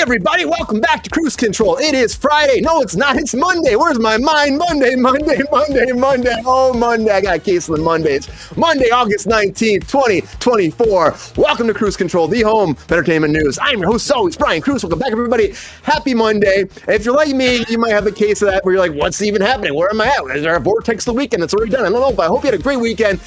everybody. Welcome back to Kruse Control. It is Friday. No, it's not. It's Monday. Where's my mind? Monday. Oh, Monday. I got a case of the Mondays. Monday, August 19th, 2024. Welcome to Kruse Control, the home of entertainment news. I'm your host, always, Brian Kruse. Welcome back, everybody. Happy Monday. If you're like me, you might have a case of that where you're like, what's even happening? Where am I at? Is there a vortex of the weekend that's already done? I don't know, but I hope you had a great weekend.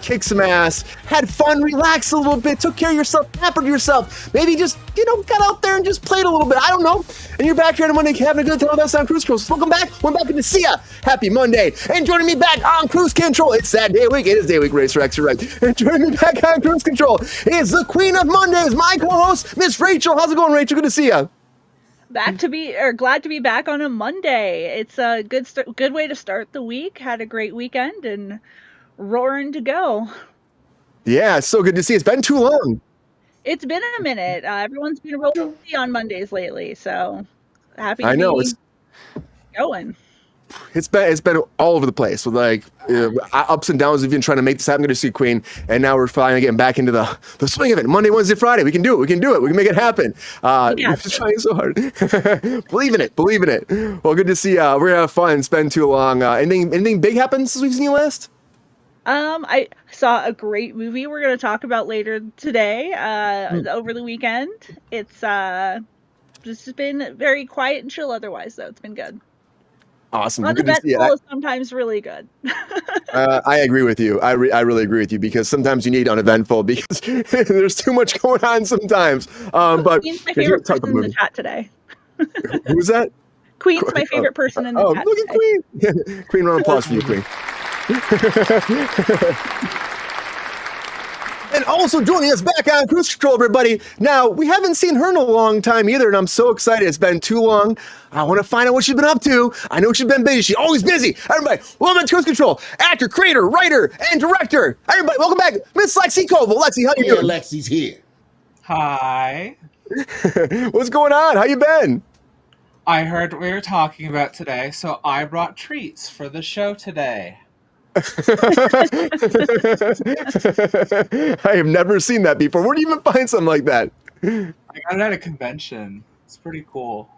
Kicked some ass, had fun, relaxed a little bit, took care of yourself, pampered yourself. Maybe just, got out there and just played a little bit. I don't know. And you're back here on Monday having a good time with us on Kruse Control. So welcome back. We're back to see ya. Happy Monday. And joining me back on Kruse Control. It's that day of week. It is day of week race for extra right. And joining me back on Kruse Control is the queen of Mondays, my co-host, Miss Rachel. How's it going, Rachel? Good to see ya. Glad to be back on a Monday. It's a good way to start the week. Had a great weekend and roaring to go. Yeah, it's so good to see. It's been too long. It's been a minute. Everyone's been real busy on Mondays lately, so happy to it's going. It's been all over the place with ups and downs. We've been trying to make this happen. Good to see Queen, and now we're finally getting back into the swing of it. Monday, Wednesday, Friday. We can do it. We can make it happen. We're trying so hard. Believe in it. Well, good to see. We're gonna have fun. It's been too long. Anything big happened since we've seen you last? I saw a great movie we're going to talk about later today, over the weekend. It's just been very quiet and chill otherwise, though. It's been good. Awesome. Uneventful is sometimes really good. I agree with you. I really agree with you because sometimes you need uneventful because there's too much going on sometimes. But Queen's my favorite person in the chat today. Who's that? Queen's my favorite person in the chat look at Queen. Queen, round of applause for you, Queen. And also joining us back on Kruse Control, everybody. Now, we haven't seen her in a long time either, and I'm so excited. It's been too long. I want to find out what she's been up to. I know she's been busy. She's always busy. Everybody, welcome to Kruse Control. Actor, creator, writer, and director. Everybody, welcome back. Miss Lexi Koval. Lexi, how you doing? Lexi's here. Hi. What's going on? How you been? I heard what we were talking about today, so I brought treats for the show today. I have never seen that before. Where do you even find something like that? I got it at a convention. It's pretty cool.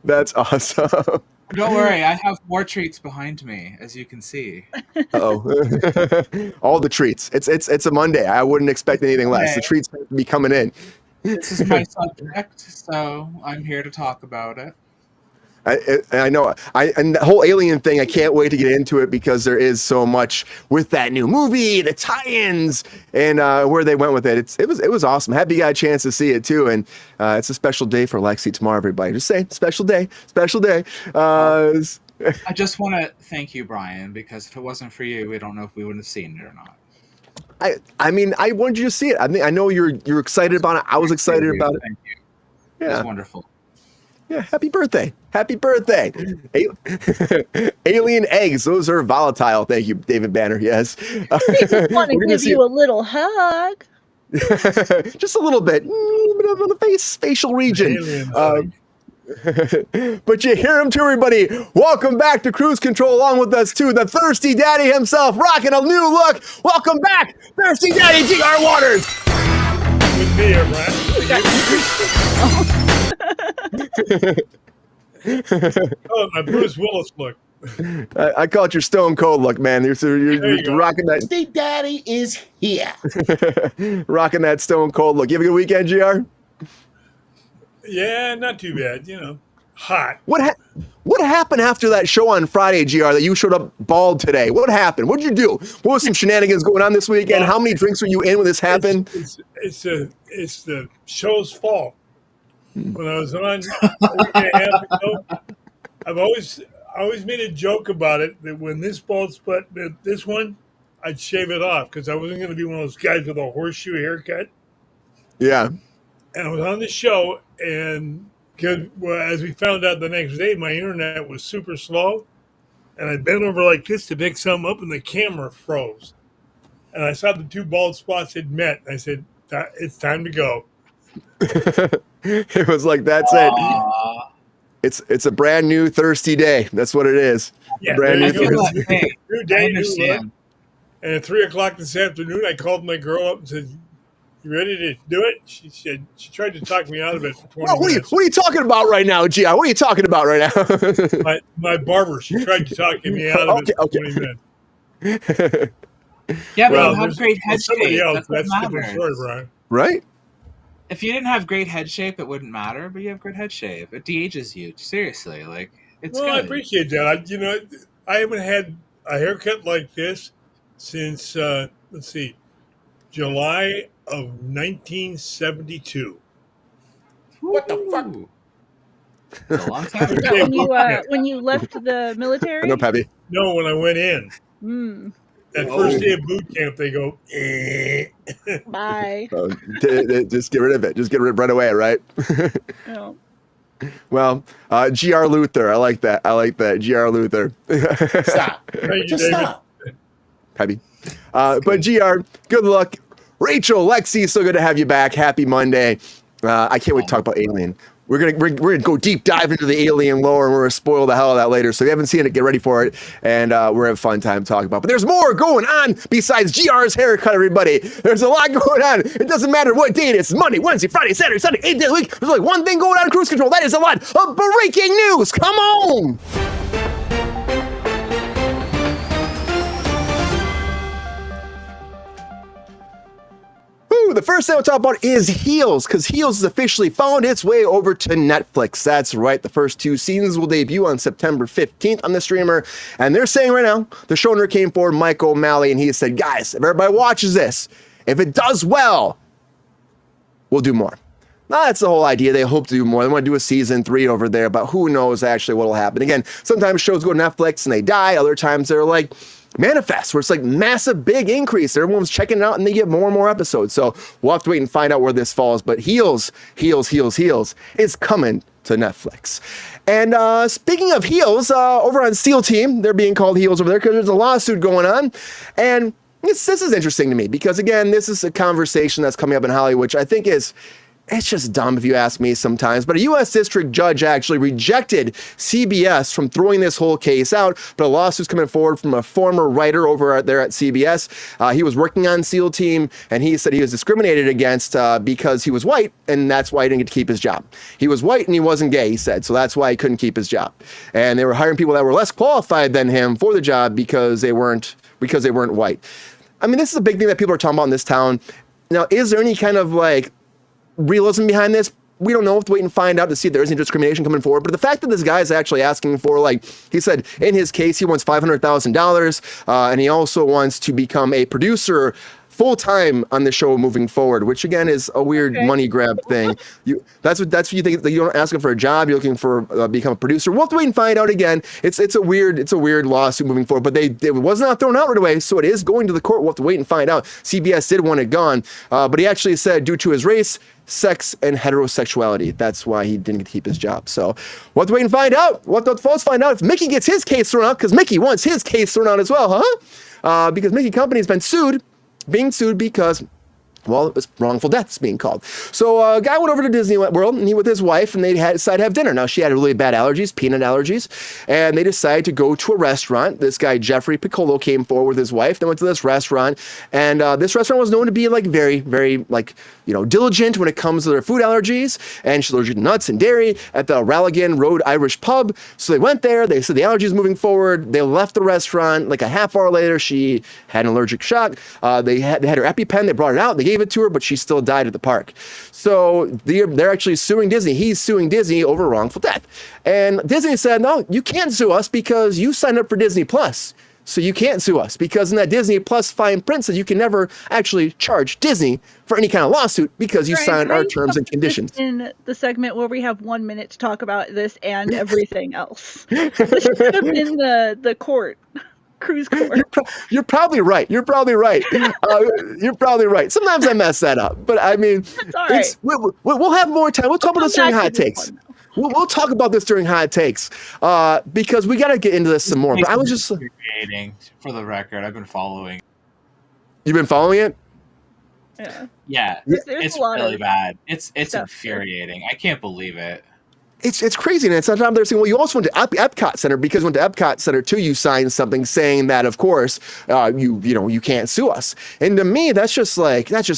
That's awesome. Don't worry, I have more treats behind me, as you can see. All the treats. It's a Monday. I wouldn't expect anything less. The treats have to be coming in. This is my subject, so I'm here to talk about it. I know. And the whole Alien thing, I can't wait to get into it because there is so much with that new movie, the tie-ins, and where they went with it. It was awesome. Happy you got a chance to see it too. And it's a special day for Lexi tomorrow, everybody. Just say special day. I just want to thank you, Brian, because if it wasn't for you, we don't know if we would have seen it or not. I mean, I wanted you to see it. I know you're excited about it. I was excited about it. Thank you. Yeah. It was wonderful. Yeah, happy birthday. Alien eggs, those are volatile. Thank you, David Banner. Yes. I just want to give you a little hug. Just a little bit. A bit on the facial region. But you hear him too, everybody. Welcome back to Kruse Control. Along with us too, the Thirsty Daddy himself, rocking a new look. Welcome back, Thirsty Daddy G.R. Waters. Good to be here, Brian. My Bruce Willis look. I call it your Stone Cold look, man. You're rocking that. Thirsty Daddy is here. Rocking that Stone Cold look. You have a good weekend, GR? Yeah, not too bad. Hot. What happened after that show on Friday, GR, that you showed up bald today? What happened? What did you do? What was some shenanigans going on this weekend? How many drinks were you in when this happened? It's the show's fault. When I was on a week and a half ago, I've always made a joke about it that when this bald spot, this one, I'd shave it off because I wasn't going to be one of those guys with a horseshoe haircut. Yeah. And I was on the show, and as we found out the next day, my internet was super slow, and I bent over like this to pick something up, and the camera froze. And I saw the two bald spots had met. And I said, "It's time to go." It was like, that's it. It's a brand new thirsty day. That's what it is. Yeah, brand new thirsty day. New day, new look. And at 3:00 this afternoon, I called my girl up and said, You ready to do it? She said she tried to talk me out of it for 20 What minutes. are you talking about right now, GR? What are you talking about right now? My barber, she tried to talk me out of it for 20 minutes. Yeah, but Well, you have great head somebody shape. else. That's That's what a different matters. story, Brian. Right? If you didn't have great head shape, it wouldn't matter. But you have great head shape. It de-ages you. Seriously, like it's Well, I good. appreciate that. I haven't had a haircut like this since let's see, July of 1972. What the fuck? Ooh. It's a long time Is ago. that when you left the military? I know, Peppy. No, when I went in. Mm, That first day of boot camp, they go, bye. Just get rid of it. Just get rid of it right away, right? Oh. Well, GR Luther. I like that. GR Luther. Stop. Thank you, Just David. stop. Peppy. But GR, good luck. Rachel, Lexi, so good to have you back. Happy Monday. I can't wait to talk about Alien. We're gonna go deep dive into the Alien lore, and we're gonna spoil the hell out of that later. So if you haven't seen it, get ready for it, and we're gonna have a fun time talking about it. But there's more going on besides GR's haircut, everybody. There's a lot going on. It doesn't matter what day it is. Monday, Wednesday, Friday, Saturday, Sunday, 8 days a week. There's only one thing going on in Kruse Control. That is a lot of breaking news. Come on. The first thing I'll talk about is Heels, because Heels has officially found its way over to Netflix. That's right. The first 2 seasons will debut on September 15th on the streamer. And they're saying right now, the showrunner came forward, Mike O'Malley, and he said, guys, if everybody watches this, if it does well, we'll do more. Now, that's the whole idea. They hope to do more. They want to do a season 3 over there, but who knows actually what will happen. Again, sometimes shows go to Netflix and they die. Other times they're like Manifest, where it's like massive big increase. Everyone's checking it out and they get more and more episodes. So we'll have to wait and find out where this falls. But Heels is coming to Netflix. And speaking of Heels, over on SEAL Team, they're being called Heels over there because there's a lawsuit going on. And this is interesting to me because, again, this is a conversation that's coming up in Hollywood, which I think it's just dumb if you ask me sometimes. But a U.S. district judge actually rejected CBS from throwing this whole case out. But a lawsuit's coming forward from a former writer over there at CBS. He was working on SEAL Team, and he said he was discriminated against because he was white, and that's why he didn't get to keep his job. He was white and he wasn't gay, he said, so that's why he couldn't keep his job. And they were hiring people that were less qualified than him for the job because they weren't white. I mean, this is a big thing that people are talking about in this town. Now, is there any kind of like realism behind this? We don't know. We'll have to wait and find out to see if there is any discrimination coming forward. But the fact that this guy is actually asking for, like, he said in his case, he wants $500,000, and he also wants to become a producer full-time on the show moving forward, which again is a weird money grab thing. That's what you think. You're not asking for a job. You're looking for become a producer. We'll have to wait and find out again. It's a weird lawsuit moving forward, but it was not thrown out right away, so it is going to the court. We'll have to wait and find out. CBS did want it gone, but he actually said due to his race, sex, and heterosexuality, that's why he didn't get to keep his job. So we'll have to wait and find out. We'll have to folks find out if Mickey gets his case thrown out, because Mickey wants his case thrown out as well, huh? Because Mickey Company has been being sued because, well, it was wrongful death it's being called. So a guy went over to Disney World, and he with his wife, and they decided to have dinner. Now, she had really bad allergies, peanut allergies, and they decided to go to a restaurant. This guy, Jeffrey Piccolo, came forward with his wife. They went to this restaurant, and this restaurant was known to be like very, very, like, diligent when it comes to their food allergies, and she's allergic to nuts and dairy at the Ralligan Road Irish Pub. So they went there. They said the allergies moving forward. They left the restaurant. Like a half hour later, she had an allergic shock. They had her EpiPen. They brought it out. They gave it to her, but she still died at the park. So they're actually suing Disney. He's suing Disney over wrongful death. And Disney said, no, you can't sue us because you signed up for Disney Plus. So you can't sue us because in that Disney Plus fine print says you can never actually charge Disney for any kind of lawsuit because you signed our terms and conditions. In the segment where we have 1 minute to talk about this and everything else. This should have been the court. Cruise court. You're probably right. You're probably right. Sometimes I mess that up, but I mean, It's all right. We'll have more time. We'll talk about this during hot takes. We'll talk about this during hot takes because we got to get into this some more. But I was just infuriating, for the record. I've been following. You've been following it? Yeah. Yeah, There's it's a lot really of bad. It's stuff infuriating. I can't believe it. It's crazy, and it's not time they're saying, well, you also went to Epcot Center, because when to Epcot Center too, you signed something saying that, of course, you can't sue us. And to me, that's just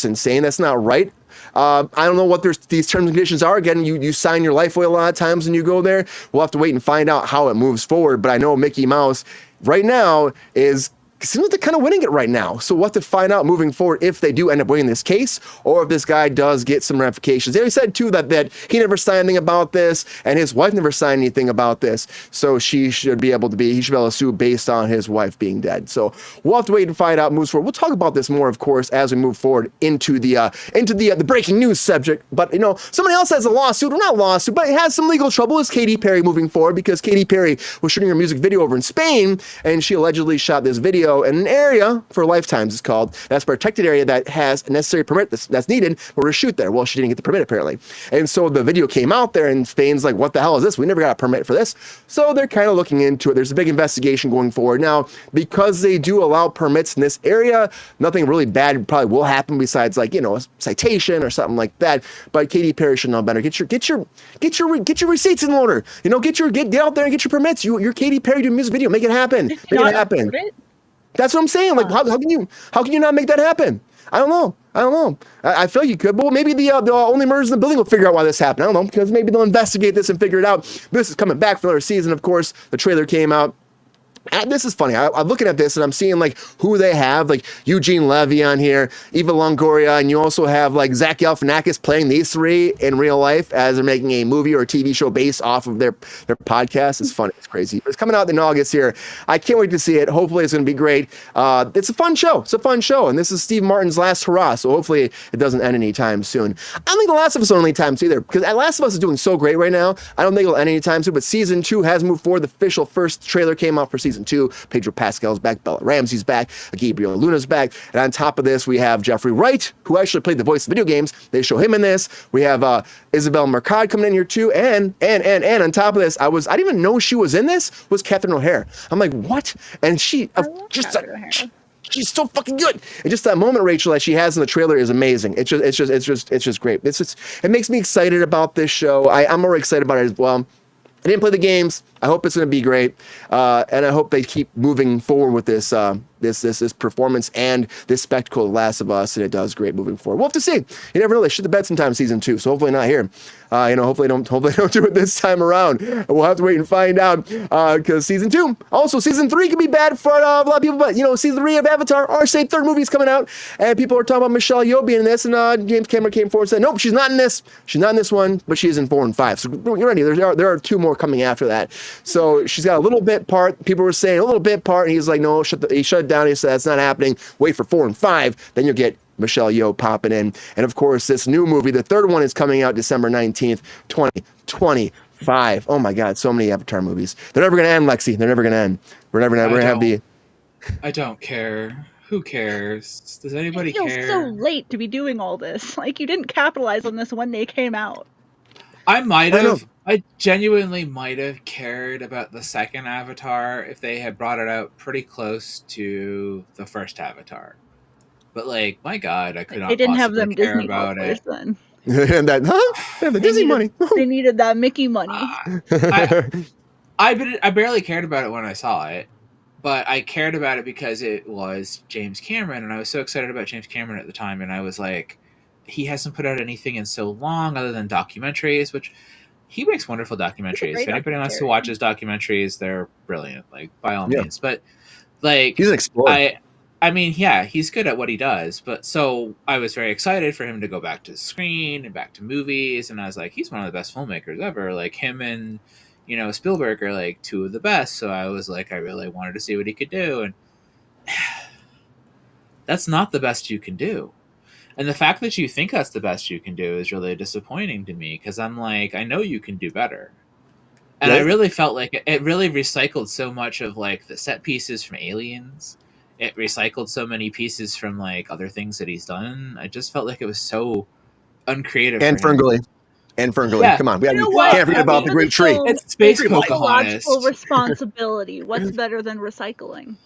insane. That's not right. I don't know what these terms and conditions are. Again, you sign your life away a lot of times when you go there. We'll have to wait and find out how it moves forward. But I know Mickey Mouse right now seems like they're kind of winning it right now. So we'll have to find out moving forward if they do end up winning this case, or if this guy does get some ramifications. They said too that he never signed anything about this, and his wife never signed anything about this. So he should be able to sue based on his wife being dead. So we'll have to wait and find out moves forward. We'll talk about this more, of course, as we move forward into the breaking news subject. But somebody else has a lawsuit, or not lawsuit, but it has some legal trouble. Is Katy Perry moving forward, because Katy Perry was shooting her music video over in Spain, and she allegedly shot this video in an area, for lifetimes it's called, that's a protected area that has a necessary permit that's needed for her to shoot there. Well, she didn't get the permit apparently. And so the video came out there, and Spain's like, what the hell is this? We never got a permit for this. So they're kind of looking into it. There's a big investigation going forward. Now, because they do allow permits in this area, nothing really bad probably will happen besides a citation or something like that. But Katy Perry should know better. Get your receipts in order. Get out there and get your permits. You're Katy Perry doing a music video. Make it happen. Make it happen. That's what I'm saying. Like, how can you not make that happen? I don't know. I feel you could, but maybe the only murders in the building will figure out why this happened. I don't know, because maybe they'll investigate this and figure it out. This is coming back for another season, of course. The trailer came out. This is funny. I'm looking at this and I'm seeing who they have, Eugene Levy on here, Eva Longoria, and you also have Zach Galifianakis playing these three in real life as they're making a movie or a TV show based off of their podcast. It's funny. It's crazy. But it's coming out in August here. I can't wait to see it. Hopefully it's going to be great. It's a fun show. And this is Steve Martin's last hurrah. So hopefully it doesn't end anytime soon. I don't think The Last of Us will end anytime soon either, because The Last of Us is doing so great right now. I don't think it'll end anytime soon, but season 2 has moved forward. The official first trailer came out for season 2. Pedro Pascal's back, Bella Ramsey's back, Gabriel Luna's back, and on top of this, we have Jeffrey Wright, who actually played the voice of video games. They show him in this. We have Isabel Mercado coming in here too, and on top of this, I didn't even know she was in this. Was Catherine O'Hara? I'm like, what? And she's so fucking good. And just that moment, Rachel, that she has in the trailer is amazing. It's just great. It makes me excited about this show. I'm more excited about it as well. I didn't play the games. I hope it's going to be great, and I hope they keep moving forward with this performance and this spectacle of Last of Us, and it does great moving forward. We'll have to see. You never know. They shit the bed sometime season 2, so hopefully not here. Hopefully don't do it this time around. We'll have to wait and find out, because season 2, also season 3 could be bad for a lot of people, but season 3 of Avatar, our same third movie is coming out, and people are talking about Michelle Yeoh being in this, and James Cameron came forward and said, nope, she's not in this. She's not in this one, but she is in 4 and 5. So you're ready. There are 2 more coming after that. So she's got a little bit part. People were saying a little bit part, and he's like, no, he shut it down. He said that's not happening. Wait for 4 and 5, then you'll get Michelle Yeoh popping in. And of course, this new movie, the third one, is coming out December 19th, 2025. Oh my God, so many Avatar movies. They're never going to end, Lexi. They're never going to end. We're never going to have the... I don't care. Who cares? Does anybody care? It feels so late to be doing all this. You didn't capitalize on this when they came out. I genuinely might have cared about the second Avatar if they had brought it out pretty close to the first Avatar. But my God, I could not. They didn't have them care Disney about it. Then. And that, huh? The Disney money. They needed that Mickey money. I barely cared about it when I saw it, but I cared about it because it was James Cameron, and I was so excited about James Cameron at the time, and I was like, he hasn't put out anything in so long other than documentaries, which he makes wonderful documentaries. If anybody wants to watch his documentaries, they're brilliant, by all means. But he's an explorer. I mean, yeah, he's good at what he does. But so I was very excited for him to go back to the screen and back to movies, and I was like, he's one of the best filmmakers ever. Him and Spielberg are 2 of the best. So I was like, I really wanted to see what he could do, and that's not the best you can do. And the fact that you think that's the best you can do is really disappointing to me, because I'm like, I know you can do better. And I really felt like it really recycled so much of the set pieces from Aliens. It recycled so many pieces from other things that he's done. I just felt like it was so uncreative. And Ferngully. Yeah. Come on. We can't forget about the great tree. It's space Pocahontas. Responsibility. What's better than recycling?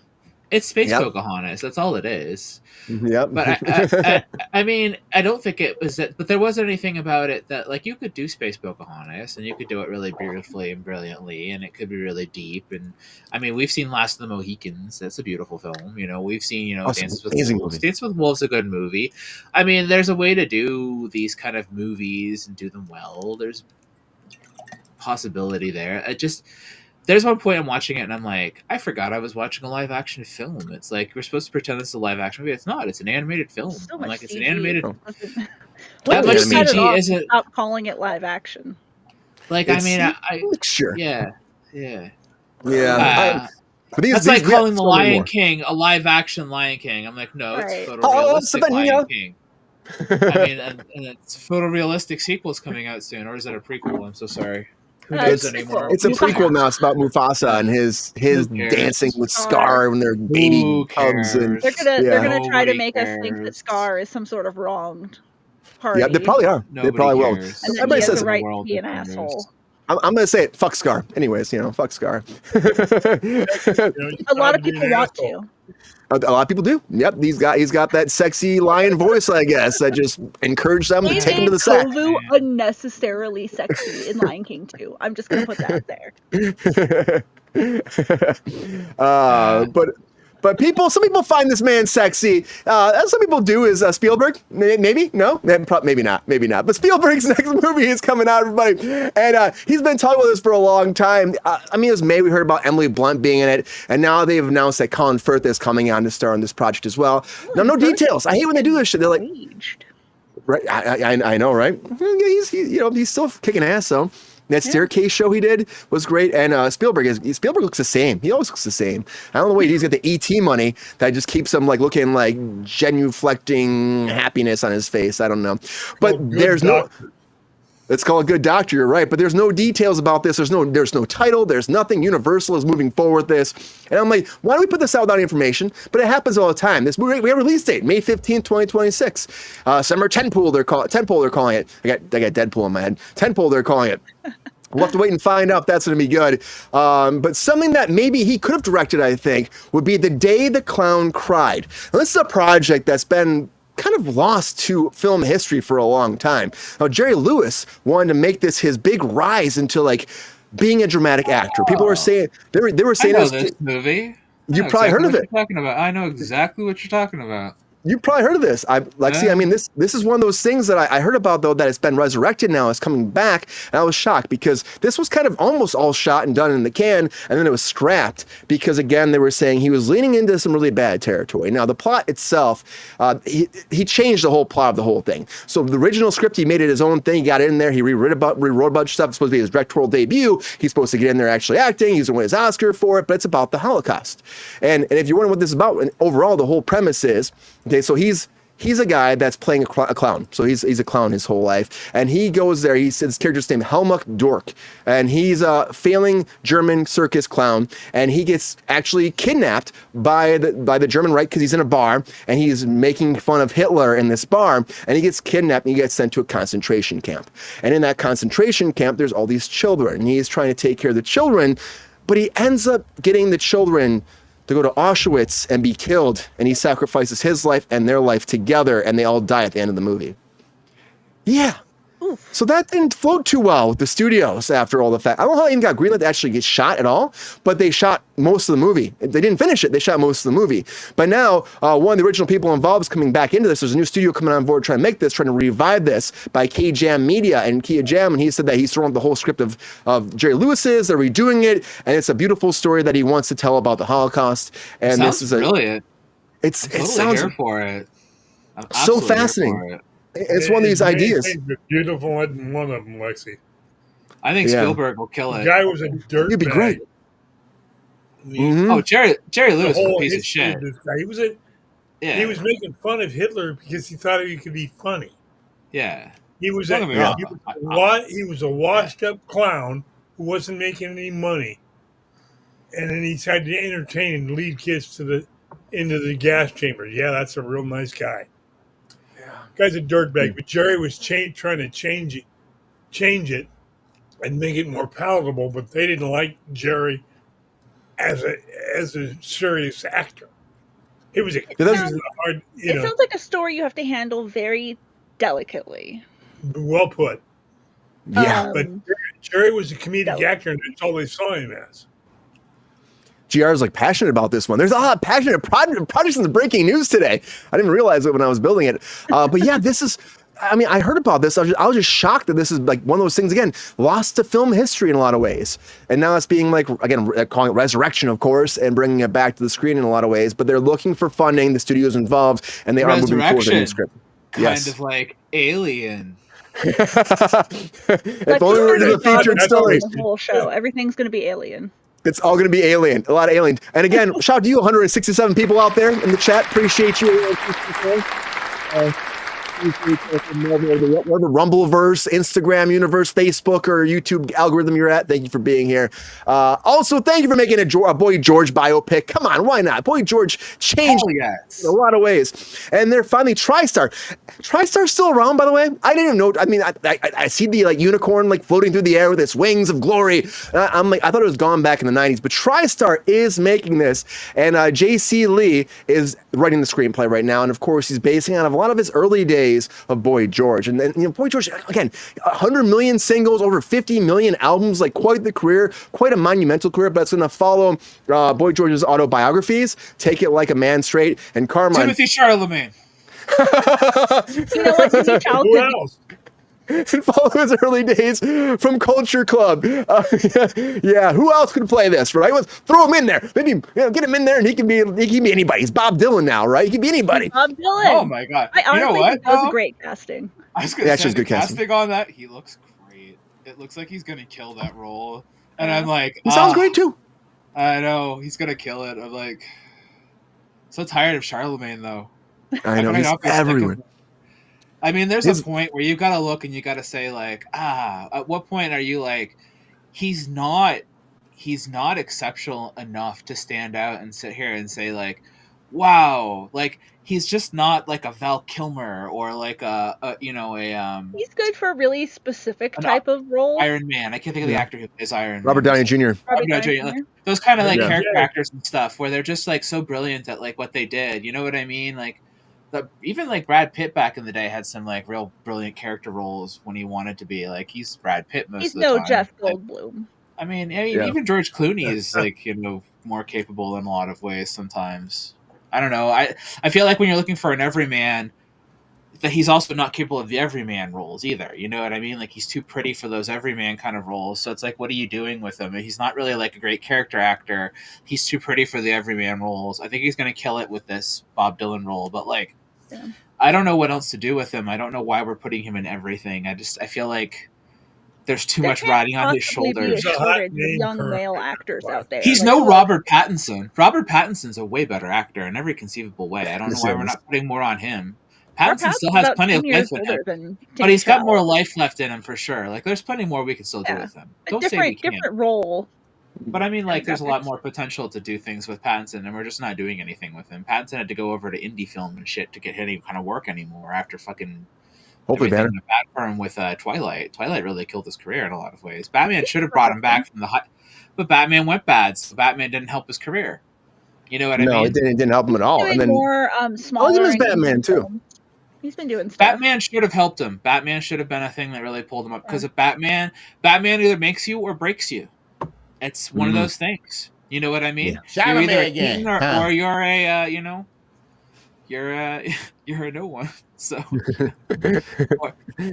It's space Yep. Pocahontas. That's all it is. Yep. But I mean, I don't think it was that. But there wasn't anything about it that, like, you could do space Pocahontas, and you could do it really beautifully and brilliantly, and it could be really deep. And I mean, we've seen Last of the Mohicans. That's a beautiful film. You know, we've seen, you know, Awesome. Dances with Amazing Wolves. movie. Dances with Wolves is a good movie. I mean, there's a way to do these kind of movies and do them well. There's possibility there. There's one point I'm watching it and I'm like, I forgot I was watching a live action film. It's like, we're supposed to pretend this is a live action movie. It's not. It's an animated film. So I'm much like, it's an CG. animated. Oh. When much did you cut it CG off isn't- and stop calling it live action? Like, It's I mean, I mixture. yeah. Yeah. But That's like calling the Lion more. King a live action Lion King. I'm like, no, it's Right. photorealistic then, you know. Lion King. I mean, and it's photorealistic sequels coming out soon, or is that a prequel? I'm so sorry. Who knows It's anymore? It's a Mufasa. prequel now. It's about Mufasa and his cares? dancing with Scar. Scar when they're baby Who cubs. And They're gonna Yeah. try to Nobody make us think that cares. Scar is some sort of wronged party. yeah, they probably are. They Nobody probably will. cares. And then Everybody he has says the it. right World to be an that asshole. matters. I'm going to say it. Fuck Scar. Anyways, fuck Scar. You know, A lot of be people an want asshole. to. A lot of people do. Yep, he's got that sexy lion voice, I guess. That just encourage them to They take him to made the sack. Kovu unnecessarily sexy in Lion King 2. I'm just gonna put that out there. But some people find this man sexy. Some people do. Is Spielberg? Maybe no, maybe not. But Spielberg's next movie is coming out, everybody, and he's been talking about this for a long time. I mean, it was May we heard about Emily Blunt being in it, and now they've announced that Colin Firth is coming on to star in this project as well. Now, no details. I hate when they do this shit. They're like, Aged. right? I know, right? He's still kicking ass, though. That staircase show he did was great, and Spielberg looks the same. He always looks the same. I don't know why he's got the ET money that just keeps him like looking like genuflecting happiness on his face. I don't know, but there's no. It's called Good Doctor. You're right, but there's no details about this. There's no title. There's nothing. Universal is moving forward with this, and I'm like, why do we put this out without information? But it happens all the time. This movie, we have a release date, May 15th, 2026. Summer Tentpole. They're calling it. I got Deadpool in my head. Tentpole. They're calling it. We'll have to wait and find out if that's going to be good. But something that maybe he could have directed, I think, would be The Day the Clown Cried. Now, this is a project that's been kind of lost to film history for a long time. Now, Jerry Lewis wanted to make this his big rise into like being a dramatic actor. People were saying they were saying I know this movie. You probably heard of it. I know exactly what you're talking about. You probably heard of this. See, I mean, this is one of those things that I heard about, though, that it's been resurrected now. It's coming back. And I was shocked because this was kind of almost all shot and done in the can. And then it was scrapped because, again, they were saying he was leaning into some really bad territory. Now, the plot itself, he changed the whole plot of the whole thing. So the original script, he made it his own thing. He got in there. He rewrote a bunch of stuff. It's supposed to be his directorial debut. He's supposed to get in there actually acting. He's going to win his Oscar for it. But it's about the Holocaust. And if you're wondering what this is about, and overall, the whole premise is, okay, so he's a guy that's playing a clown. So he's a clown his whole life. And he goes there. His character's named Helmut Dork. And he's a failing German circus clown. And he gets actually kidnapped by the German Reich because he's in a bar. And he's making fun of Hitler in this bar. And he gets kidnapped and he gets sent to a concentration camp. And in that concentration camp, there's all these children. And he's trying to take care of the children. But he ends up getting the children to go to Auschwitz and be killed, and he sacrifices his life and their life together, and they all die at the end of the movie. Yeah. Oof. So that didn't float too well with the studios after all the fact. I don't know how it even got greenlit to actually get shot at all, but they shot most of the movie. They didn't finish it. They shot most of the movie. But now, one of the original people involved is coming back into this. There's a new studio coming on board trying to make this, trying to revive this by K-Jam Media and Kia Jam, and he said that he's throwing the whole script of Jerry Lewis's. They're redoing it, and it's a beautiful story that he wants to tell about the Holocaust. And this is brilliant. It sounds here for it. I'm so absolutely here fascinating. for it. It's one of these ideas. Beautiful wasn't one of them, Lexi. I think Yeah. Spielberg will kill The it. guy was a dirtbag. He'd be great. Mhm. Oh, Jerry Lewis was a whole piece of history shit. of this guy. Yeah, He was making fun of Hitler because he thought he could be funny. yeah. He was Don't a, get me wrong. he was a washed up clown who wasn't making any money, and then he tried to entertain and lead kids into the gas chamber. Yeah, that's a real nice guy. Guy's a dirtbag, but Jerry was trying to change it, and make it more palatable. But they didn't like Jerry as a serious actor. He was a hard, It sounds like a story you have to handle very delicately. well put. Yeah. But Jerry was a comedic actor, and that's all they saw him as. GR is like passionate about this one. There's a lot of passionate projects in the breaking news today. I didn't realize it when I was building it. But yeah, this is, I mean, I heard about this. I was just shocked that this is like one of those things, again, lost to film history in a lot of ways. And now it's being like, again, calling it resurrection, of course, and bringing it back to the screen in a lot of ways. But they're looking for funding. The studio's involved, and they are moving forward with the new script. Kind of like Alien. If only we were to the featured story. The whole show. Everything's going to be Alien. It's all going to be Alien. A lot of Alien. And again, shout out to you, 167 people out there in the chat. Appreciate you. Whatever Rumbleverse, Instagram universe, Facebook, or YouTube algorithm you're at, thank you for being here. Also, thank you for making a Boy George biopic. Come on, why not? Boy George changed in a lot of ways. And they're finally TriStar. TriStar's still around, by the way. I didn't even know. I mean, I see the like unicorn like floating through the air with its wings of glory. I'm like, I thought it was gone back in the 90s, but TriStar is making this, and J.C. Lee is writing the screenplay right now, and of course, he's basing it on a lot of his early days of Boy George. And then, Boy George, again, 100 million singles, over 50 million albums, like quite the career, quite a monumental career, but it's going to follow Boy George's autobiographies, Take It Like a Man Straight, and Carmine. Timothy Charlemagne. You know what? His childhood. And follow his early days from Culture Club. Yeah, who else could play this, right? Let's throw him in there. Maybe get him in there, and he can be anybody. He's Bob Dylan now, right? He can be anybody. Bob Dylan. Oh my god! I honestly you know what? think that was a great casting. I was gonna say good the casting on that. He looks great. It looks like he's gonna kill that role, and I'm like, he sounds great too. I know he's gonna kill it. I'm like, so tired of Charlemagne though. I know he's everywhere. I mean, there's a point where you gotta look and you gotta say like, at what point are you like, he's not exceptional enough to stand out and sit here and say like, wow, like he's just not like a Val Kilmer or like He's good for a really specific type of role. Iron Man. I can't think of the actor who plays Iron Man. Robbie Downey Jr. Like, those kind of like character actors and stuff where they're just like so brilliant at like what they did. You know what I mean? Like. Even like Brad Pitt back in the day had some like real brilliant character roles when he wanted to be like he's Brad Pitt most of the time. He's no Jeff Goldblum. I mean, even George Clooney is like more capable in a lot of ways sometimes. I don't know. I feel like when you're looking for an everyman, that he's also not capable of the everyman roles either. You know what I mean? Like he's too pretty for those everyman kind of roles. So it's like, what are you doing with him? He's not really like a great character actor. He's too pretty for the everyman roles. I think he's going to kill it with this Bob Dylan role, but like, I don't know what else to do with him. I don't know why we're putting him in everything. I feel like there's too much riding on his shoulders. Young male actors out there. He's no Robert Pattinson. Robert Pattinson's a way better actor in every conceivable way. I don't know why we're not putting more on him. Pattinson still has plenty of life in him, but he's got more life left in him for sure. Like, there's plenty more we can still do with him. Don't say we can't. Different role. But I mean, like, there's a lot more potential to do things with Pattinson, and we're just not doing anything with him. Pattinson had to go over to indie film and shit to get any kind of work anymore after fucking hopefully better bad for him with Twilight. Twilight really killed his career in a lot of ways. Batman should have brought him back from the high, but Batman went bad, so Batman didn't help his career. You know what I mean? No, it didn't help him at all. And then more smaller. Oh, Batman too. He's been doing stuff. Batman should have helped him. Batman should have been a thing that really pulled him up. Because if Batman either makes you or breaks you. It's one of those things. You know what I mean? Yeah. You're either a king or you're a you're a no one. So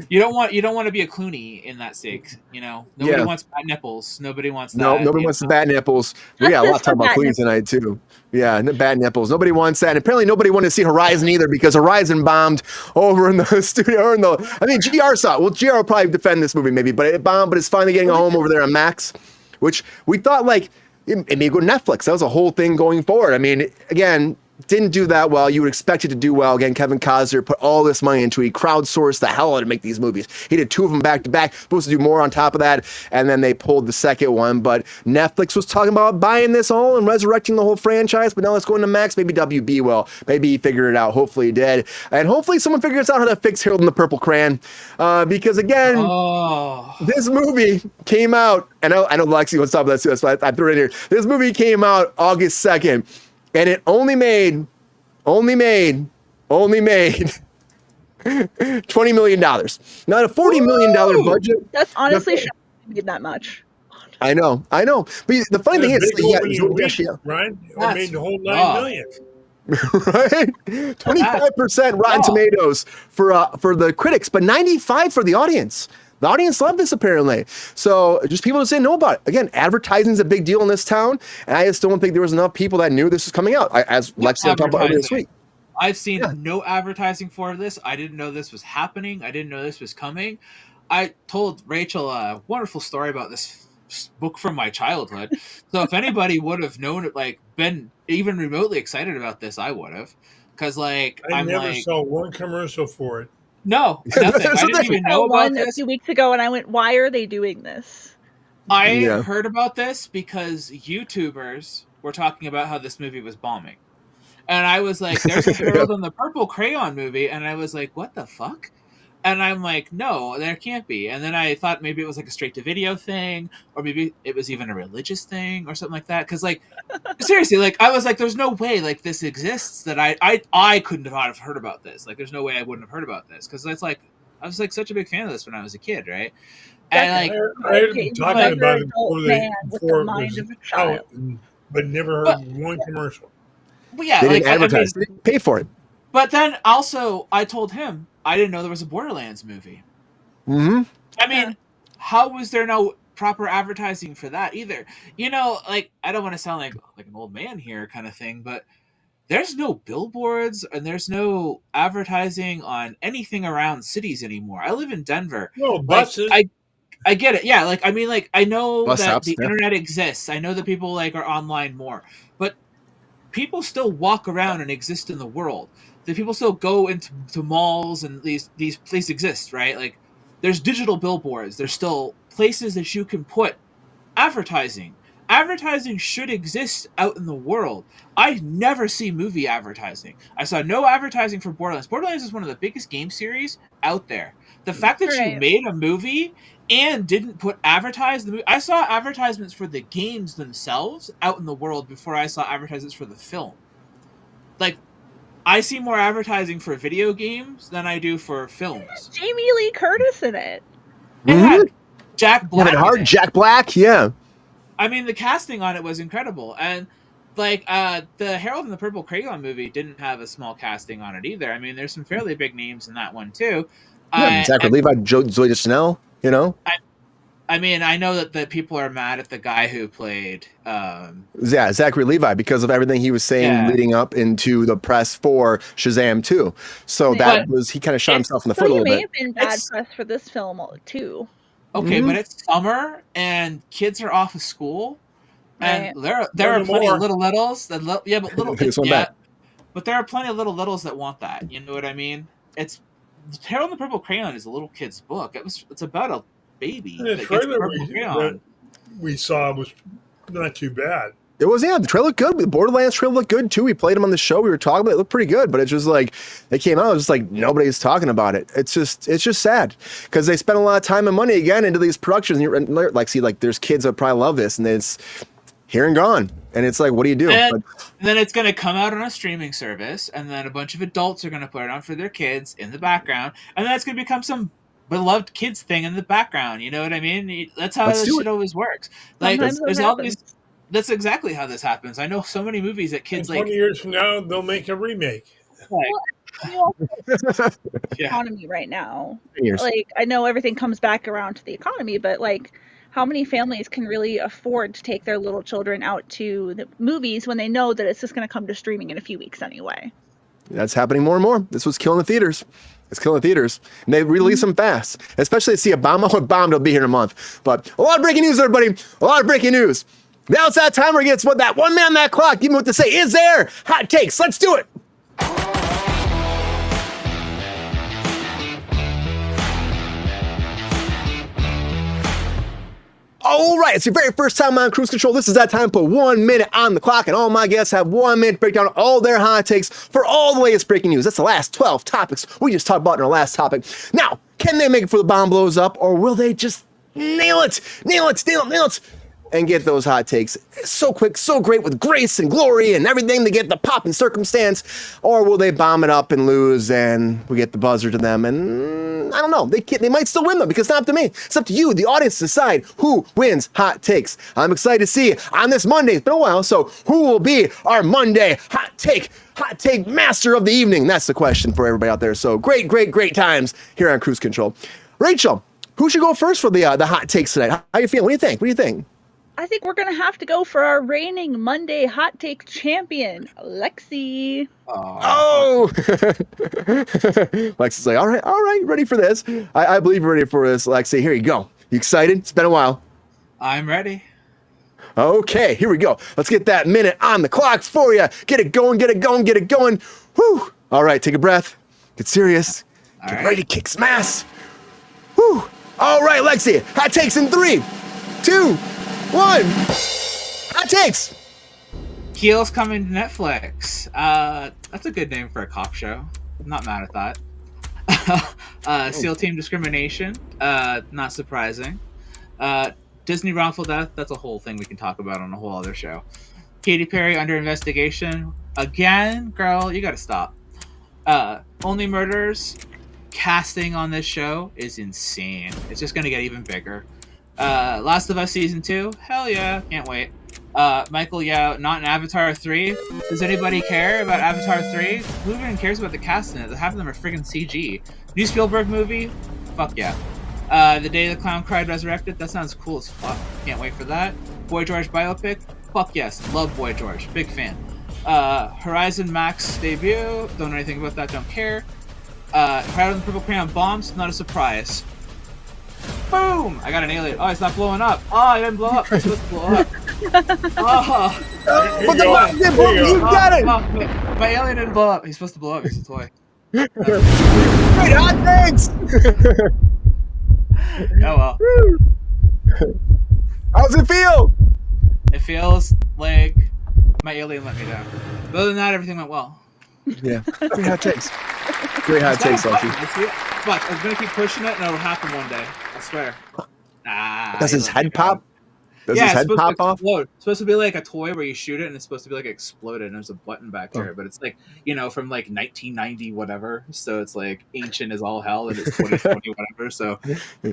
you don't want to be a Clooney in that sake. You know, nobody wants bad nipples. Nobody wants that. No, nobody wants the bad nipples. We got a lot to talk about Clooney tonight too. Yeah, bad nipples. Nobody wants that. And apparently nobody wanted to see Horizon either because Horizon bombed over in the studio. I mean, GR saw it. Well, GR will probably defend this movie maybe, but it bombed. But it's finally getting a home over there on Max, which we thought like it may go to Netflix. That was a whole thing going forward. I mean, again, didn't do that well. You would expect it to do well. Again, Kevin Costner put all this money into it. He crowdsourced the hell out to make these movies. He did 2 of them back to back, supposed to do more on top of that, and then they pulled the second one. But Netflix was talking about buying this all and resurrecting the whole franchise, but now it's going to Max. Maybe WB will. Maybe he figured it out. Hopefully he did. And hopefully someone figures out how to fix Harold and the Purple Crayon. Because again, this movie came out, and I know Lexi wants to talk about this too, so I threw it in here. This movie came out August 2nd. And it only made only made $20 million. Not a $40 million budget. That's honestly shocking to me that much. I know. But the funny thing is, big yeah, opening Zoe week, Deschanel, Ryan. It That's made the whole rough. 9 million. right? 25% Rotten Tomatoes for the critics, but 95% for the audience. The audience loved this apparently. So just people just didn't know about it. Again, advertising is a big deal in this town, and I just don't think there was enough people that knew this was coming out. As Lexi talked about earlier this week. I've seen no advertising for this. I didn't know this was happening. I didn't know this was coming. I told Rachel a wonderful story about this book from my childhood. So if anybody would have known it, like been even remotely excited about this, I would have. Because like I I'm never like, saw one commercial for it. no, nothing. I didn't even know about one a this. few weeks ago, and I went, "Why are they doing this?" I Yeah. heard about this because YouTubers were talking about how this movie was bombing. And I was like, there's a Harold and the Purple Crayon movie. And I was like, what the fuck? And I'm like, no, there can't be. And then I thought maybe it was like a straight to video thing, or maybe it was even a religious thing or something like that. Because like, seriously, like I was like, there's no way like this exists that I couldn't have heard about this. Like, there's no way I wouldn't have heard about this. Because that's like, I was like such a big fan of this when I was a kid, right? And like, I heard them talking about it before it mind was of a child. out, but never heard one commercial. but yeah, They like didn't advertise. They didn't pay for it. but then also I told him I didn't know there was a Borderlands movie. Mm-hmm. I mean, how was there no proper advertising for that either? You know, like I don't want to sound like an old man here kind of thing, but there's no billboards and there's no advertising on anything around cities anymore. I live in Denver. No Like, buses. I get it. Yeah, like I mean, like I know Bus that stops, the yeah. internet exists. I know that people like are online more, but people still walk around and exist in the world. The people still go into malls and these places exist, right? Like there's digital billboards. There's still places that you can put advertising. Advertising should exist out in the world. I never see movie advertising. I saw no advertising for Borderlands. Borderlands is one of the biggest game series out there. The fact that you Right. made a movie and didn't advertise the movie. I saw advertisements for the games themselves out in the world before I saw advertisements for the film. Like, I see more advertising for video games than I do for films. Jamie Lee Curtis in it. It had Jack Black. Kevin in Hart, it. Jack Black, yeah. I mean, the casting on it was incredible, and like the Harold and the Purple Crayon movie didn't have a small casting on it either. I mean, there's some fairly big names in that one too. Yeah, Zachary Levi, Zoe Deschanel, you know. I mean, I know that the people are mad at the guy who played. Yeah, Zachary Levi, because of everything he was saying leading up into the press for Shazam 2. So that was, he kind of shot himself in the foot a So you little may bit. have been bad press for this film too. Okay, but it's summer and kids are off of school, and Right. there are plenty more. of little littles that yeah, but little This one yeah, back. but there are plenty of little littles that want that. You know what I mean? It's Harold and the Purple Crayon is a little kid's book. It's about a baby The that gets a trailer purple crayon. we saw was not too bad. It was, yeah, the trailer looked good. The Borderlands trailer looked good too. We played them on the show. We were talking about it. It looked pretty good, but it's just like, they came out, it was just like, nobody's talking about it. It's just sad because they spent a lot of time and money again into these productions. And you're like, see, like there's kids that probably love this and it's here and gone. And it's like, what do you do? And then it's going to come out on a streaming service, and then a bunch of adults are going to put it on for their kids in the background, and then it's going to become some beloved kids thing in the background. You know what I mean? That's how this shit always works. Like, Sometimes there's that all these. happens. That's exactly how this happens. I know so many movies that kids And 20 like. years from now, they'll make a remake. You also have Yeah. economy right now. Years. Like, I know everything comes back around to the economy, but like, how many families can really afford to take their little children out to the movies when they know that it's just going to come to streaming in a few weeks anyway? That's happening more and more. This was killing the theaters. It's killing the theaters. And they release them fast. Especially to see a bomb. Oh, bombed, it'll be here in a month. But a lot of breaking news, everybody. A lot of breaking news. Now it's that time where it gets what that one man on that clock. Give me what to say. Is there hot takes? Let's do it. All right, it's your very first time on Kruse Control. This is that time to put 1 minute on the clock, and all my guests have 1 minute to break down all their hot takes for all the latest breaking news. That's the last 12 topics we just talked about in our last topic. Now, can they make it before the bomb blows up, or will they just nail it? Nail it, nail it, nail it. and get those hot takes so quick, so great with grace and glory and everything to get the pop and circumstance? Or will they bomb it up and lose and we get the buzzer to them? And I don't know. They might still win, though, because it's not up to me. It's up to you, the audience, to decide who wins hot takes. I'm excited to see on this Monday. It's been a while, so who will be our Monday hot take master of the evening? That's the question for everybody out there. So great times here on Kruse Control. Rachel, who should go first for the hot takes tonight? How you feeling? What do you think? I think we're going to have to go for our reigning Monday hot take champion, Lexi. Oh! Lexi's like, all right, ready for this. I believe you're ready for this, Lexi. Here you go. You excited? It's been a while. I'm ready. Okay, here we go. Let's get that minute on the clock for you. Get it going. Whew. All right, take a breath. Get serious. Get ready to kick some ass. Whew. All right, Lexi. Hot takes in 3, 2, 1. Hot takes. Heels coming to Netflix. That's a good name for a cop show. I'm not mad at that. SEAL Team Discrimination. Not surprising. Disney wrongful death. That's a whole thing we can talk about on a whole other show. Katy Perry under investigation. Again, girl, you gotta stop. Only Murders. Casting on this show is insane. It's just gonna get even bigger. Last of Us Season 2. Hell yeah. Can't wait. Michael Yao, not in Avatar 3. Does anybody care about Avatar 3? Who even cares about the cast in it? Half of them are friggin' CG. New Spielberg movie? Fuck yeah. The Day the Clown Cried Resurrected? That sounds cool as fuck. Can't wait for that. Boy George Biopic? Fuck yes. Love Boy George. Big fan. Horizon Max debut. Don't know anything about that. Don't care. Crowd on the Purple Crayon Bombs? Not a surprise. Boom! I got an alien. Oh, it's not blowing up. Oh, it didn't blow up. It's supposed to blow up. Oh. But the bomb did blow up. You got it. My alien didn't blow up. He's supposed to blow up. He's a toy. Great hot takes. Oh well. How's it feel? It feels like my alien let me down. But other than that, everything went well. Yeah. Great hot takes. Great hot takes, Lexi. Fuck, I was gonna keep pushing it and it'll happen one day. I swear. Does his head pop? Does his head pop off? It's supposed to be like a toy where you shoot it and it's supposed to be like exploded and there's a button back there. But it's like, from like 1990 whatever. So it's like ancient as all hell and it's 2020 whatever. So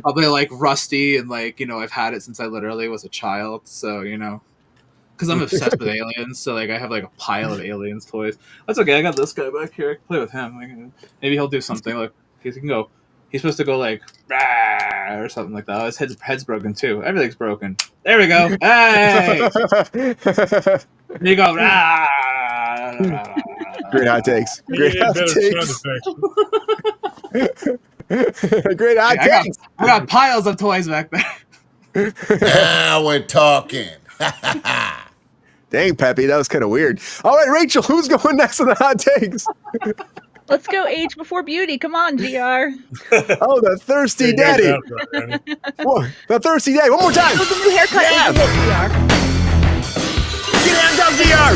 probably like rusty and like, I've had it since I literally was a child. So, because I'm obsessed with aliens. So like I have like a pile of aliens toys. That's okay. I got this guy back here. I can play with him. Like, maybe he'll do something. Like he can go. He's supposed to go like rah, or something like that. Oh, his head's broken too. Everything's broken. There we go. Hey, there you go. Rah, rah. Great hot takes. Great hot takes. Great hot takes. I got piles of toys back there. Now we're talking. Dang, Peppy, that was kind of weird. All right, Rachel, who's going next on the hot takes? Let's go age before beauty. Come on, GR. Oh, the thirsty daddy. Whoa, the thirsty daddy. One more time. With the new haircut. Yeah. Get down, GR.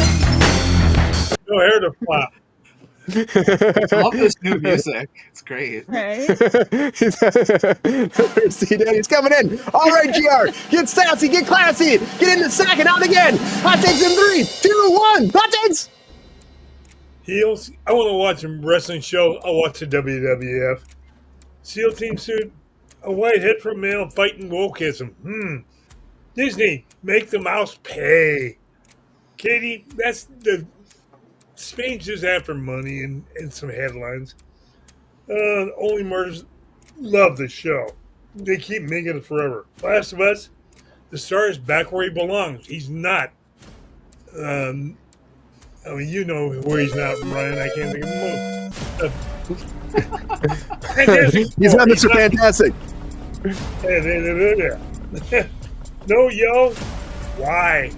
No hair to flop. I love this new music. It's great. Right. Thirsty daddy's coming in. All right, GR. Get sassy, get classy. Get in the sack and out again. Hot takes in 3, 2, 1. Hot takes. Heels. I want to watch a wrestling show. I'll watch the WWF. SEAL Team suit. A white head for male fighting wokeism. Disney, make the mouse pay. Katie, that's the Spain's just after money and some headlines. Only Murders. Love the show. They keep making it forever. Last of Us. The star is back where he belongs. He's not. You know where he's not, Brian. I can't think of the movie. He's not Mr. Fantastic. No, yo. Why?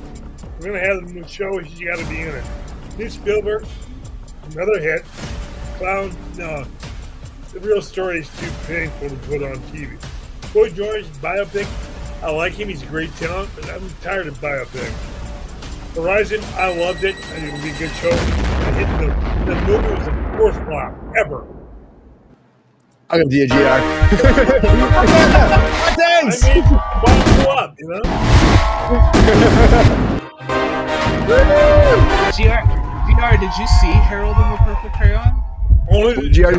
We're going to have the show. He's got to be in it. New Spielberg. Another hit. Clown. No. The real story is too painful to put on TV. Boy George Biopic. I like him. He's a great talent, but I'm tired of biopics. Horizon, I loved it. I think it'll be a good show. The movie was the worst flop ever. I'm gonna DGR. I Thanks. made the ball go up, you know? GR, did you see Harold and the Purple Crayon?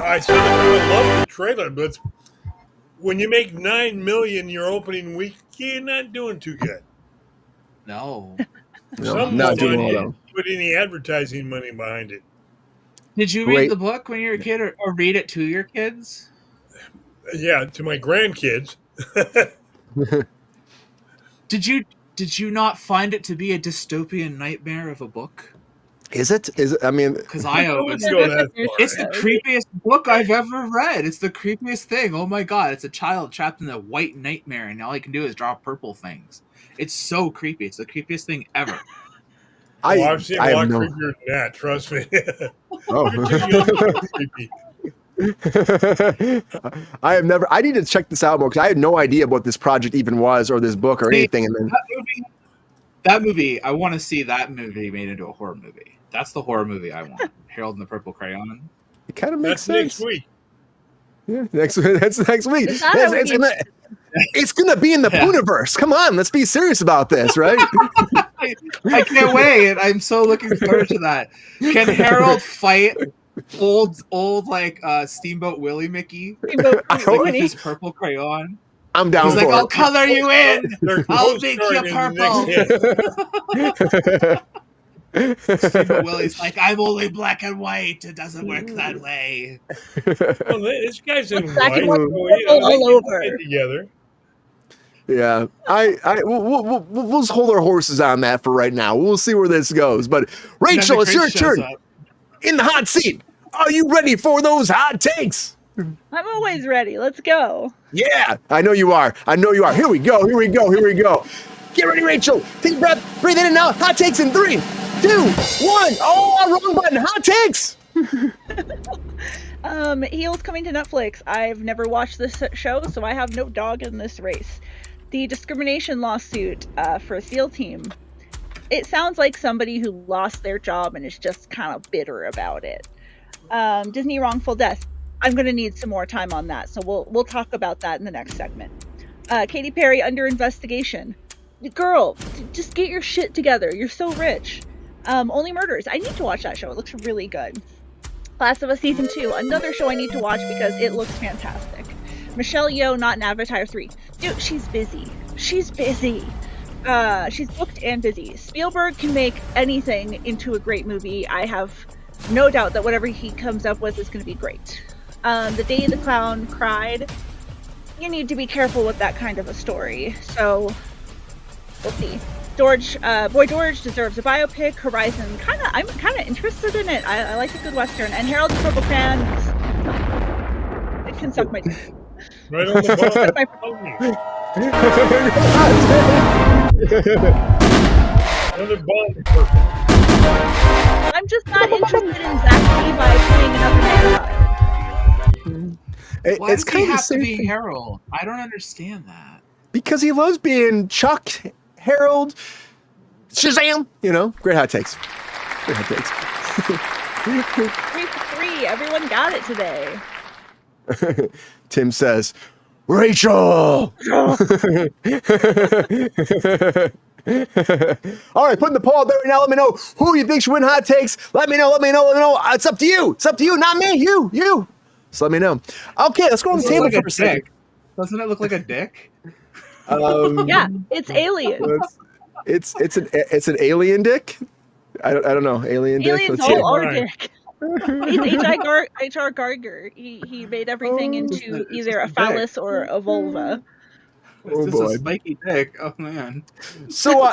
I said I love the trailer, but when you make $9 million your opening week, you're not doing too good. No. No, not doing well though. Put any advertising money behind it. Did you read the book when you were a kid, or read it to your kids? Yeah, to my grandkids. Did you not find it to be a dystopian nightmare of a book? Is it? I mean, because I always go that far. It's the creepiest book I've ever read. It's the creepiest thing. Oh my god! It's a child trapped in a white nightmare, and all he can do is draw purple things. It's so creepy. It's the creepiest thing ever. I've seen a lot creepier than that. Trust me. I have never. I need to check this out more because I had no idea what this project even was, or this book, or anything. And then that movie, I want to see that movie made into a horror movie. That's the horror movie I want. Harold and the Purple Crayon. It kind of makes sense. Next week. Yeah, that's next week. It's gonna be in the Pooniverse. Come on, let's be serious about this, right? I can't wait. I'm so looking forward to that. Can Harold fight old like Steamboat Willie Mickey with his purple crayon? I'm down. He's for like, it. I'll color you in. I'll make you purple. Steamboat Willie's like, I'm only black and white. It doesn't work that way. Well, this guy's in black white. and white all over together. Yeah, we'll just hold our horses on that for right now. We'll see where this goes. But Rachel, it's your turn in the hot seat. Are you ready for those hot takes? I'm always ready. Let's go. Yeah, I know you are. Here we go. Get ready, Rachel. Take a breath. Breathe in and out. Hot takes in 3, 2, 1. Oh, wrong button. Hot takes. Heels coming to Netflix. I've never watched this show, so I have no dog in this race. The discrimination lawsuit for a SEAL team. It sounds like somebody who lost their job and is just kind of bitter about it. Disney wrongful death. I'm going to need some more time on that, so we'll talk about that in the next segment. Katy Perry under investigation. Girl, just get your shit together. You're so rich. Only Murders. I need to watch that show. It looks really good. Last of Us Season 2. Another show I need to watch because it looks fantastic. Michelle Yeoh not in Avatar 3. Dude, she's busy. She's booked and busy. Spielberg can make anything into a great movie. I have no doubt that whatever he comes up with is going to be great. The Day the Clown Cried. You need to be careful with that kind of a story. So, we'll see. Boy George deserves a biopic. Horizon, I'm kind of interested in it. I like a good Western. And Harold the Purple Crayon, it can suck my dick. Right on the Another ball. I'm just not interested in Zach Levi playing another man. Why does he have to be Harold? I don't understand that. Because he loves being Chuck, Harold, Shazam. Great hot takes. 3 for 3. Everyone got it today. Tim says, Rachel! All right, putting the poll out there now. Let me know who you think should win hot takes. Let me know. It's up to you, not me. You. So let me know. Okay, let's go on the table for a second. Doesn't it look like a dick? Yeah, it's Alien. It's an alien dick. I don't know. Alien dick. Aliens all are dick. He's H.R. Geiger. He made everything into either a phallus or a vulva. It's just a spiky dick. Oh man. So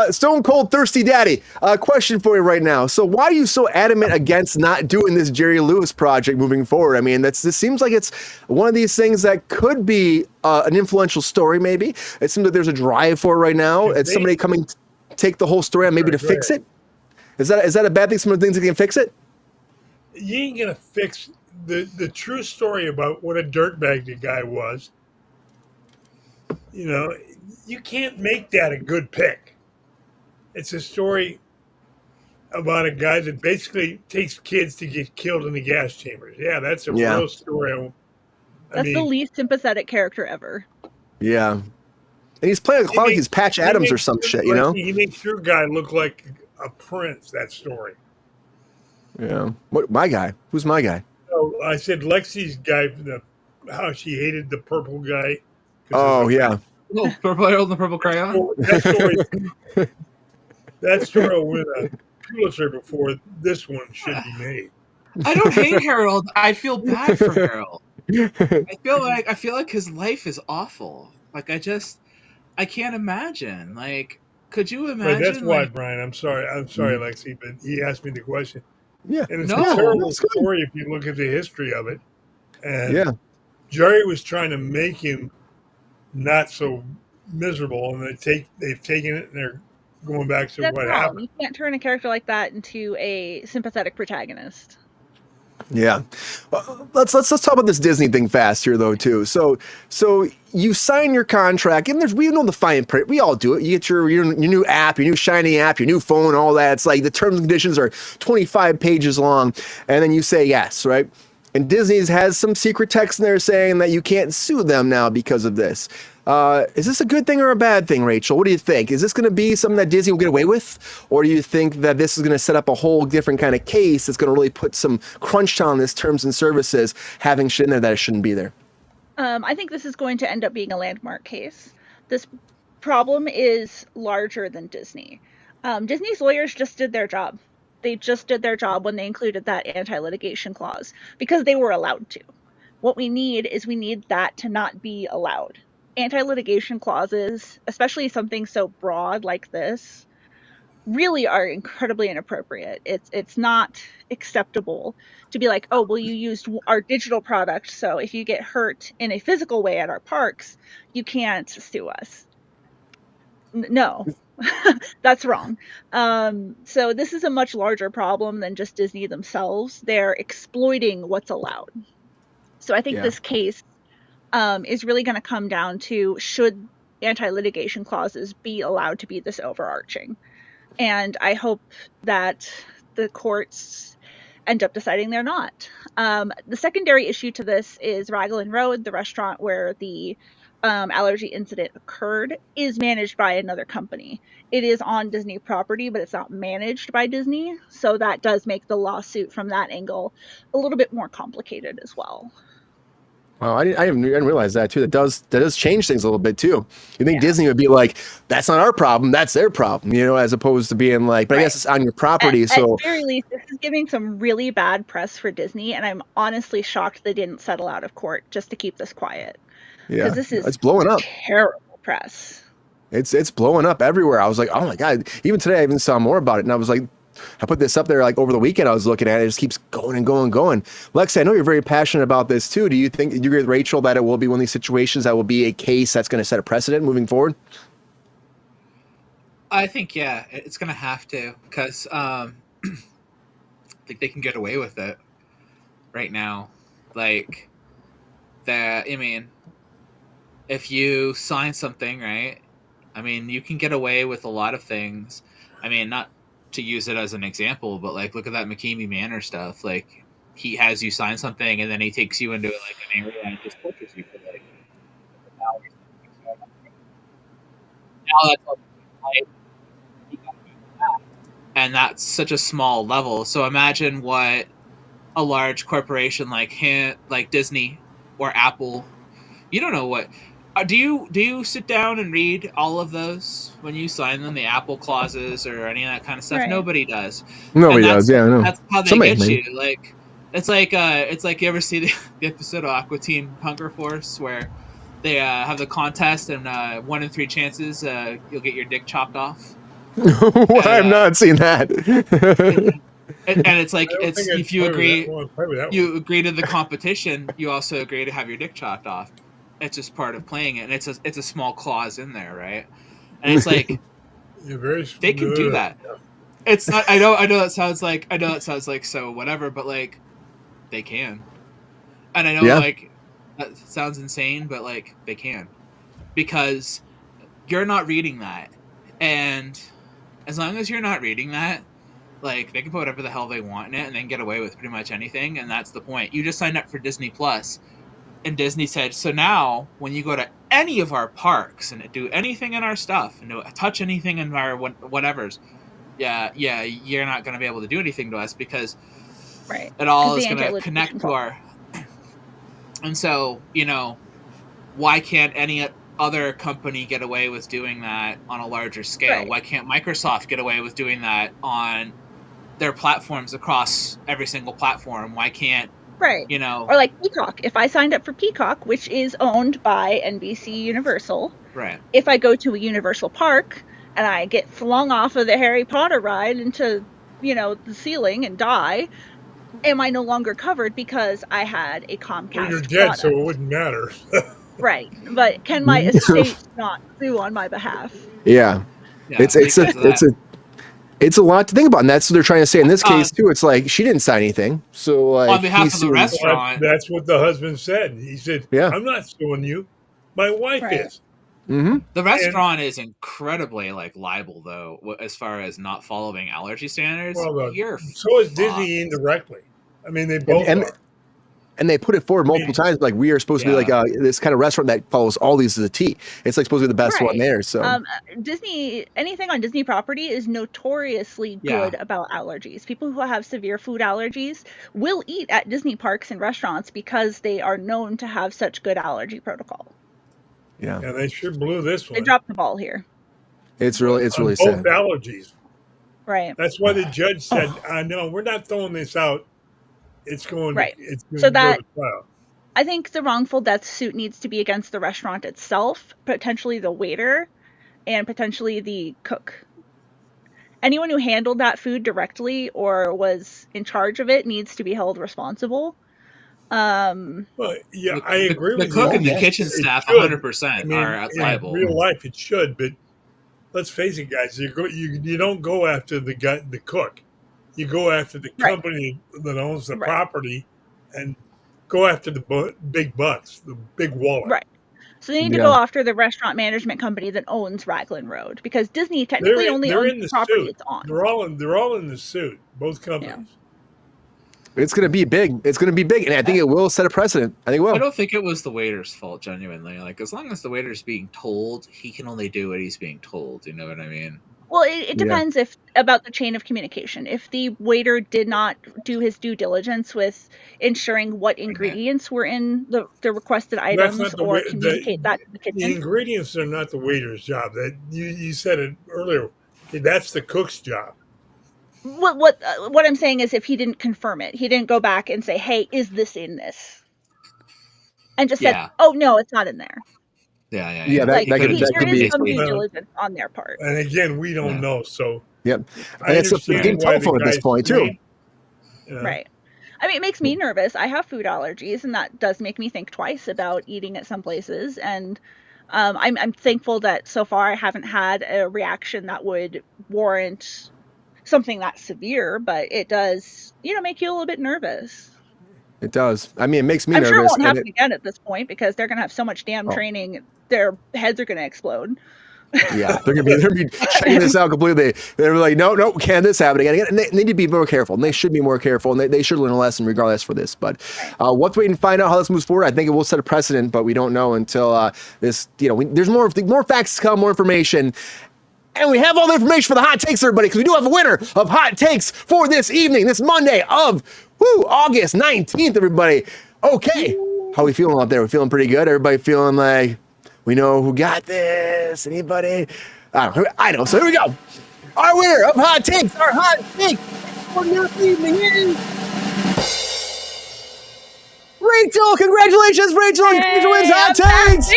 Stone Cold Thirsty Daddy, question for you right now. So why are you so adamant against not doing this Jerry Lewis project moving forward? I mean, this seems like it's one of these things that could be an influential story. Maybe it seems like there's a drive for it right now. It's somebody coming to take the whole story and maybe to fix it. Is that a bad thing? Some of the things that can fix it? You ain't gonna fix the true story about what a dirtbag the guy was. You can't make that a good pick. It's a story about a guy that basically takes kids to get killed in the gas chambers. Yeah, that's a Yeah. real story. That's the least sympathetic character ever. Yeah. And he's playing like he's Patch Adams or some shit, you know? He makes your guy look like a prince, that story. Yeah. What, my guy? Who's my guy? So I said Lexi's guy, how she hated the purple guy. Oh, yeah. Oh, purple hair and the purple crayon. That story will win a Pulitzer before this one should be made. I don't hate Harold. I feel bad for Harold. I feel like his life is awful. Like I can't imagine. Like, could you imagine? Right, that's why, like, Brian. I'm sorry, Lexi, but he asked me the question. Yeah. And it's No, a terrible that's good. story if you look at the history of it. And Yeah. Jerry was trying to make him not so miserable, and they've taken it and they're going back to That's what wrong. happened. You can't turn a character like that into a sympathetic protagonist. Yeah. Let's talk about this Disney thing fast here though too. So you sign your contract, and we know the fine print. We all do it. You get your new app, your new shiny app, your new phone, all that. It's like the terms and conditions are 25 pages long, and then you say yes, right? And Disney's has some secret text in there saying that you can't sue them now because of this. Is this a good thing or a bad thing, Rachel? What do you think? Is this going to be something that Disney will get away with? Or do you think that this is going to set up a whole different kind of case that's going to really put some crunch on this terms and services, having shit in there that it shouldn't be there? I think this is going to end up being a landmark case. This problem is larger than Disney. Disney's lawyers just did their job. They just did their job when they included that anti-litigation clause because they were allowed to. What we need that to not be allowed. Anti-litigation clauses, especially something so broad like this, really are incredibly inappropriate. It's not acceptable to be like, oh, well, you used our digital product, so if you get hurt in a physical way at our parks, you can't sue us. No, that's wrong. So this is a much larger problem than just Disney themselves. They're exploiting what's allowed. So I think this case is really going to come down to, should anti-litigation clauses be allowed to be this overarching? And I hope that the courts end up deciding they're not. The secondary issue to this is Raglan Road, the restaurant where the allergy incident occurred, is managed by another company. It is on Disney property, but it's not managed by Disney. So that does make the lawsuit from that angle a little bit more complicated as well. Wow, I didn't realize that too. That does change things a little bit too. You think Disney would be like, that's not our problem, that's their problem, as opposed to being like, but I guess it's on your property. So at very least, this is giving some really bad press for Disney, and I'm honestly shocked they didn't settle out of court just to keep this quiet. Yeah, this is it's blowing up. Terrible press. It's blowing up everywhere. I was like, oh my God. Even today I even saw more about it, and I was like, I put this up there like over the weekend. I was looking at it. It just keeps going and going and going. Lexi, I know you're very passionate about this too. Do you agree with Rachel that it will be one of these situations that will be a case that's going to set a precedent moving forward? I think, yeah, it's going to have to, because I think they can get away with it right now. Like, that, I mean, if you sign something, right? I mean, you can get away with a lot of things. I mean, not to use it as an example, but like, look at that McKamey Manor stuff. Like, he has you sign something, and then he takes you into like an area and just tortures you for like hours. Now that's like, and that's such a small level. So imagine what a large corporation like Disney or Apple. You don't know what. Do you sit down and read all of those when you sign them, the Apple clauses or any of that kind of stuff? Right. Nobody does. Nobody does. Yeah, I know. That's how they get you. Like, it's like you ever see the episode of Aqua Teen Hunger Force where they have the contest and 1 in 3 chances you'll get your dick chopped off. I've not seen that. And it's like, if you agree to the competition, you also agree to have your dick chopped off. It's just part of playing it, and it's a small clause in there, right? And it's like they can do that. It's not. I know that sounds like so whatever, but like they can. And I know like that sounds insane, but like they can, because you're not reading that, and as long as you're not reading that, Like, they can put whatever the hell they want in it and then get away with pretty much anything, and that's the point. You just signed up for Disney Plus, and Disney said, so now when you go to any of our parks and do anything in our stuff and touch anything in our whatevers, you're not going to be able to do anything to us because it all is going to connect to our... And so, why can't any other company get away with doing that on a larger scale? Right. Why can't Microsoft get away with doing that on their platforms across every single platform? Why can't, or like Peacock? If I signed up for Peacock, which is owned by NBC Universal, right? If I go to a Universal park and I get flung off of the Harry Potter ride into, the ceiling and die, am I no longer covered because I had a Comcast Well, you're dead, product? so it wouldn't matter. Right, but can my estate not sue on my behalf? Yeah. It's a lot to think about, and that's what they're trying to say in this case too. It's like she didn't sign anything, so like on behalf of the restaurant. That's what the husband said. He said, "I'm not suing you. My wife is." Mm-hmm. The restaurant is incredibly liable though, as far as not following allergy standards. Well, so is Disney indirectly. I mean, they both are. And they put it forward multiple times, like we are supposed to be like this kind of restaurant that follows all these to the T. It's like supposed to be the best one there. So Disney, anything on Disney property is notoriously good about allergies. People who have severe food allergies will eat at Disney parks and restaurants because they are known to have such good allergy protocol. Yeah, they sure blew this one. They dropped the ball here. It's really both sad. Allergies. Right. That's why the judge said, "No, we're not throwing this out. It's going right." It's going so to that go to trial. I think the wrongful death suit needs to be against the restaurant itself, potentially the waiter, and potentially the cook. Anyone who handled that food directly or was in charge of it needs to be held responsible. Well, yeah, I agree with you. The cook and the kitchen staff 100% are liable. In real life, it should, but let's face it, guys. You don't go after the cook. You go after the company that owns the property, and go after the big bucks, the big wallet. Right. So they need to go after the restaurant management company that owns Raglan Road, because Disney technically only owns the property it's on. They're all in the suit, both companies. Yeah. It's going to be big. And I think it will set a precedent. I think it will. I don't think it was the waiter's fault, genuinely. As long as the waiter's being told, he can only do what he's being told. You know what I mean? Well, it depends about the chain of communication. If the waiter did not do his due diligence with ensuring what ingredients were in the requested items or communicate that to the kitchen. The ingredients are not the waiter's job. That you said it earlier. That's the cook's job. What I'm saying is, if he didn't confirm it, he didn't go back and say, "Hey, is this in this?" And just said, "Oh no, it's not in there." Yeah. That could be some due diligence on their part. And again, we don't know. So and it's a game telephone at this point too. Right. I mean, it makes me nervous. I have food allergies, and that does make me think twice about eating at some places. And I'm thankful that so far I haven't had a reaction that would warrant something that severe, but it does, make you a little bit nervous. It does. I mean, it makes me nervous. I'm sure it won't happen again at this point, because they're going to have so much damn training, their heads are going to explode. Yeah, they're going to be checking this out completely. They're like, no, can't this happen again? And they need to be more careful, and they should be more careful, and they should learn a lesson regardless for this. But we'll have to wait and find out how this moves forward. I think it will set a precedent, but we don't know until this, there's more facts to come, more information. And we have all the information for the hot takes, everybody, because we do have a winner of hot takes for this evening, this Monday of August 19th, everybody. Okay. How we feeling out there? We're feeling pretty good. Everybody feeling like we know who got this? Anybody? I know. So here we go. Our winner of hot takes, our hot take for this evening is Rachel. Congratulations, Rachel. Rachel wins hot takes.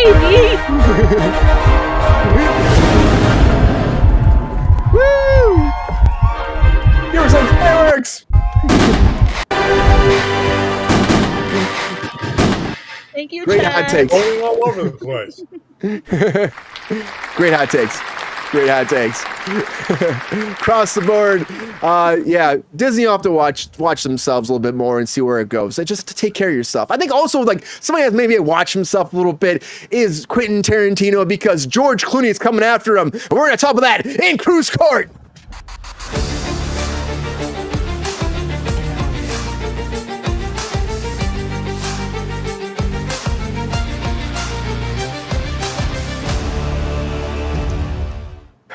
Woo! Give her some fireworks. Thank you, Great Chad. hot takes. All over the place. Great hot takes. Great hot takes. Across the board. Disney will have to watch themselves a little bit more and see where it goes. Just to take care of yourself. I think also somebody has maybe watched himself a little bit is Quentin Tarantino, because George Clooney is coming after him. And we're going to talk about that in Kruse Court.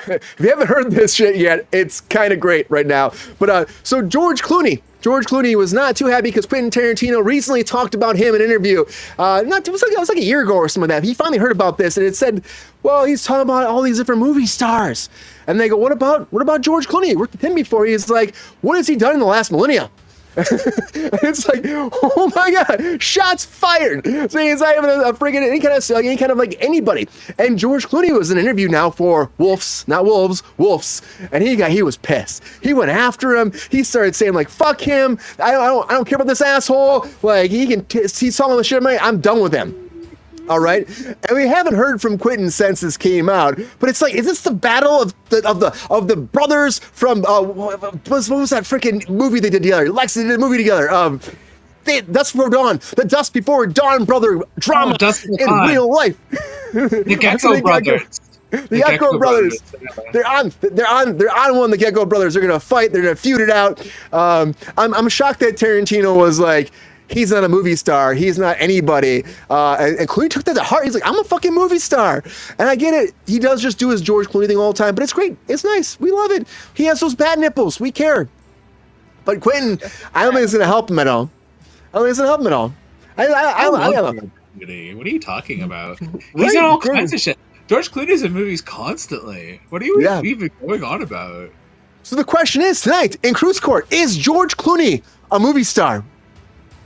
if you haven't heard this shit yet, it's kind of great right now. But so George Clooney was not too happy because Quentin Tarantino recently talked about him in an interview. It was like a year ago or something like that. He finally heard about this, and it said, well, he's talking about all these different movie stars. And they go, what about George Clooney? He worked with him before. He's like, what has he done in the last millennia? It's like, oh my God, shots fired. So he's not even a friggin' any kind of like anybody. And George Clooney was in an interview now for Wolves, not Wolves, Wolves, and he was pissed. He went after him. He started saying like, fuck him. I don't care about this asshole. Like he's talking the shit. I'm done with him. All right, and we haven't heard from Quentin since this came out, but it's like, is this the battle of the brothers from what was that freaking movie they did together? Lex did a movie together. Dusk Before Dawn, the Dusk Before Dawn brother drama in real life. The Gecko Brothers. The Gecko Brothers. They're on one. The Gecko Brothers. They're gonna fight. They're gonna feud it out. I'm shocked that Tarantino was like, he's not a movie star. He's not anybody. And Clooney took that to heart. He's like, I'm a fucking movie star. And I get it. He does just do his George Clooney thing all the time, but it's great. It's nice. We love it. He has those bad nipples. We care. But Quentin, I don't think it's going to help him at all. I don't think it's going to help him at all. What are you talking about? He's in all kinds of shit. George Clooney's in movies constantly. What are you even going on about? So the question is tonight in Kruse Court, is George Clooney a movie star?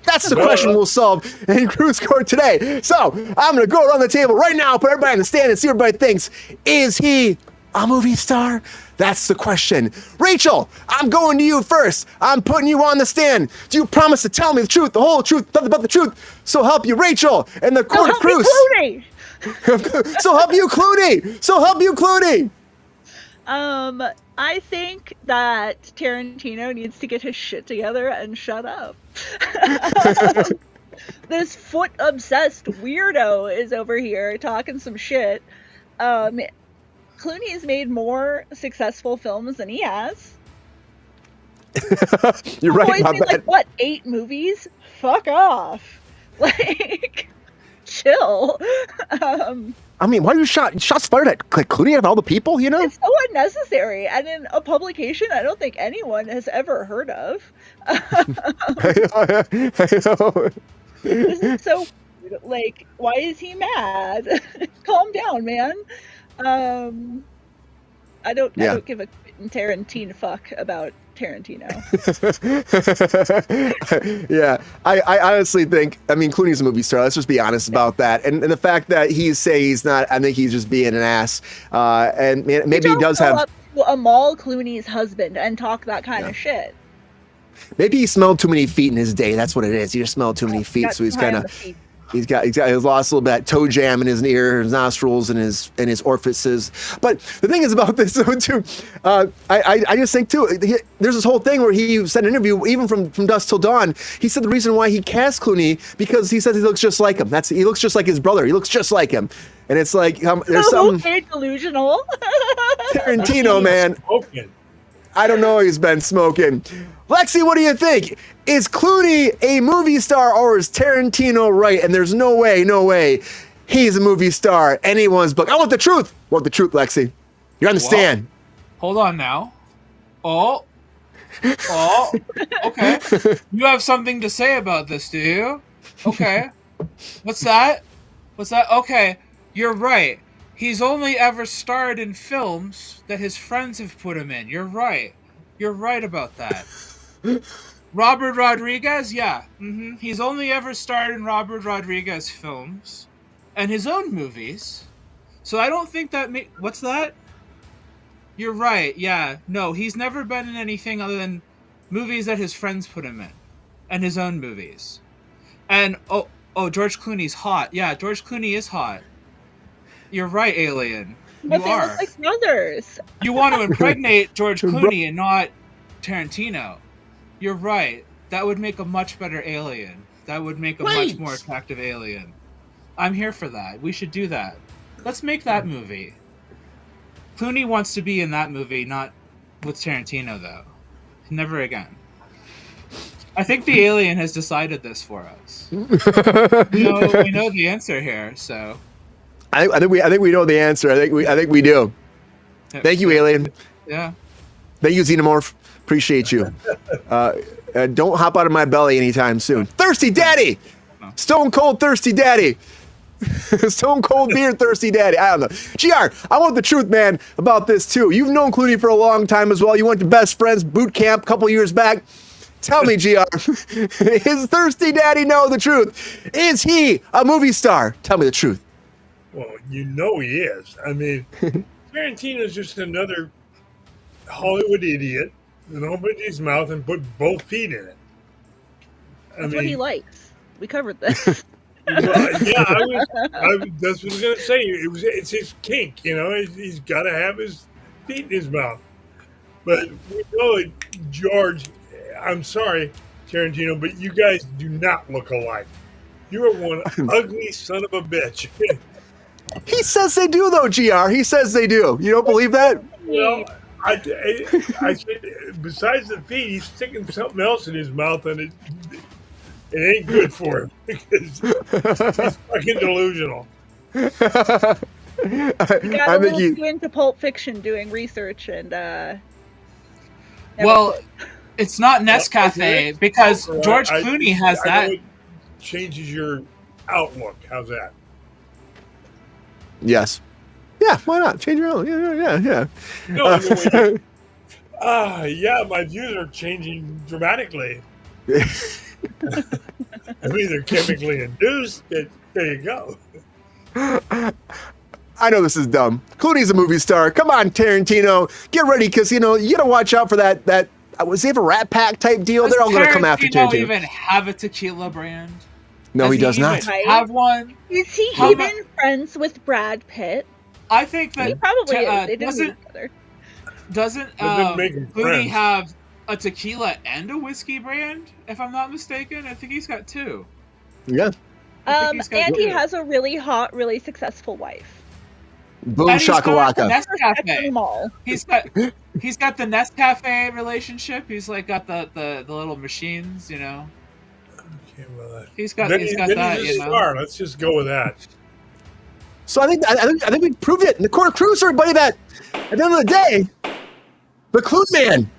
That's the question we'll solve in Kruse Court today. So I'm going to go around the table right now, put everybody on the stand and see what everybody thinks. Is he a movie star? That's the question. Rachel, I'm going to you first. I'm putting you on the stand. Do you promise to tell me the truth, the whole truth, nothing but the truth? So help you, Rachel, in the court of Kruse. So help you, Clooney. So help you, Clooney. I think that Tarantino needs to get his shit together and shut up. This foot-obsessed weirdo is over here talking some shit. Clooney's made more successful films than he has. You're right about that. Like, what, 8 movies? Fuck off. Like, chill. I mean, why are you shots fired at Clooney out of all the people, you know? It's so unnecessary. And in a publication I don't think anyone has ever heard of. This is so weird. Like, why is he mad? Calm down, man. I don't give a Tarantino fuck about Tarantino. Yeah, I honestly think, I mean, Clooney's a movie star. Let's just be honest about that. And the fact that he's not, I think he's just being an ass. And maybe he does have up to Amal Clooney's husband and talk that kind of shit. Maybe he smelled too many feet in his day. That's what it is. He just smelled too many feet, so he's he's lost a little bit of toe jam in his ear, his nostrils, and his orifices. But the thing is about this though too, I just think too, there's this whole thing where he said in an interview, even from Dusk Till Dawn, he said the reason why he cast Clooney because he says he looks just like him. He looks just like his brother. He looks just like him, and it's like there's some delusional. Tarantino, man. I don't know. He's been smoking. Lexi, what do you think? Is Clooney a movie star or is Tarantino right? And there's no way he's a movie star. Anyone's book. I want the truth. I want the truth, Lexi. You're on the stand. Hold on now. Oh, okay. You have something to say about this, do you? Okay. What's that? Okay, you're right. He's only ever starred in films that his friends have put him in. You're right. You're right about that. Robert Rodriguez, yeah. He's only ever starred in Robert Rodriguez films and his own movies. So I don't think that... What's that? You're right, yeah. No, he's never been in anything other than movies that his friends put him in. And his own movies. And, oh, George Clooney's hot. Yeah, George Clooney is hot. You're right, Alien. But they look like brothers. You want to impregnate George Clooney and not Tarantino. You're right. That would make a much better Alien. That would make a much more attractive Alien. I'm here for that. We should do that. Let's make that movie. Clooney wants to be in that movie, not with Tarantino, though. Never again. I think the Alien has decided this for us. We know the answer here, so... I think we know the answer. I think we do. Thank you, Alien. Yeah. Thank you, Xenomorph. Appreciate you. Don't hop out of my belly anytime soon. Thirsty Daddy! Stone Cold Thirsty Daddy. Stone Cold Beer Thirsty Daddy. I don't know. GR, I want the truth, man, about this too. You've known Clooney for a long time as well. You went to Best Friends boot camp a couple years back. Tell me, GR, is Thirsty Daddy know the truth? Is he a movie star? Tell me the truth. Well, you know he is. I mean, Tarantino's just another Hollywood idiot that opened his mouth and put both feet in it. That's what he likes. We covered this. Well, yeah, that's what I was going to say. It's his kink, you know. He's got to have his feet in his mouth. But we know it, George. I'm sorry, Tarantino, but you guys do not look alike. You are one ugly son of a bitch. He says they do, though, GR. He says they do. You don't believe that? Well, I said, besides the feet, he's sticking something else in his mouth, and it ain't good for him because he's fucking delusional. He got a little too into Pulp Fiction doing research and well, it's not Nescafe because George Clooney has that. It changes your outlook. How's that? Yes. Yeah, why not? Change your own. Yeah. No, yeah, my views are changing dramatically. I mean, they're chemically induced, but there you go. I know this is dumb. Clooney's a movie star. Come on, Tarantino. Get ready, because, you gotta watch out for that was he have a Rat Pack type deal? They're all going to come after Tarantino. Does Tarantino even have a tequila brand? No, he does not. Have one? Is he even friends with Brad Pitt? I think that he probably is. They didn't meet each other. Doesn't Clooney have a tequila and a whiskey brand? If I'm not mistaken, I think he's got two. Yeah. And he has a really hot, really successful wife. Boom shakalaka. He's got the Nescafe relationship. He's like got the little machines, you know. Okay, well, he's got that. He's a star. Let's just go with that. So I think we proved it in the court of Kruse, everybody, that at the end of the day, the Clune Man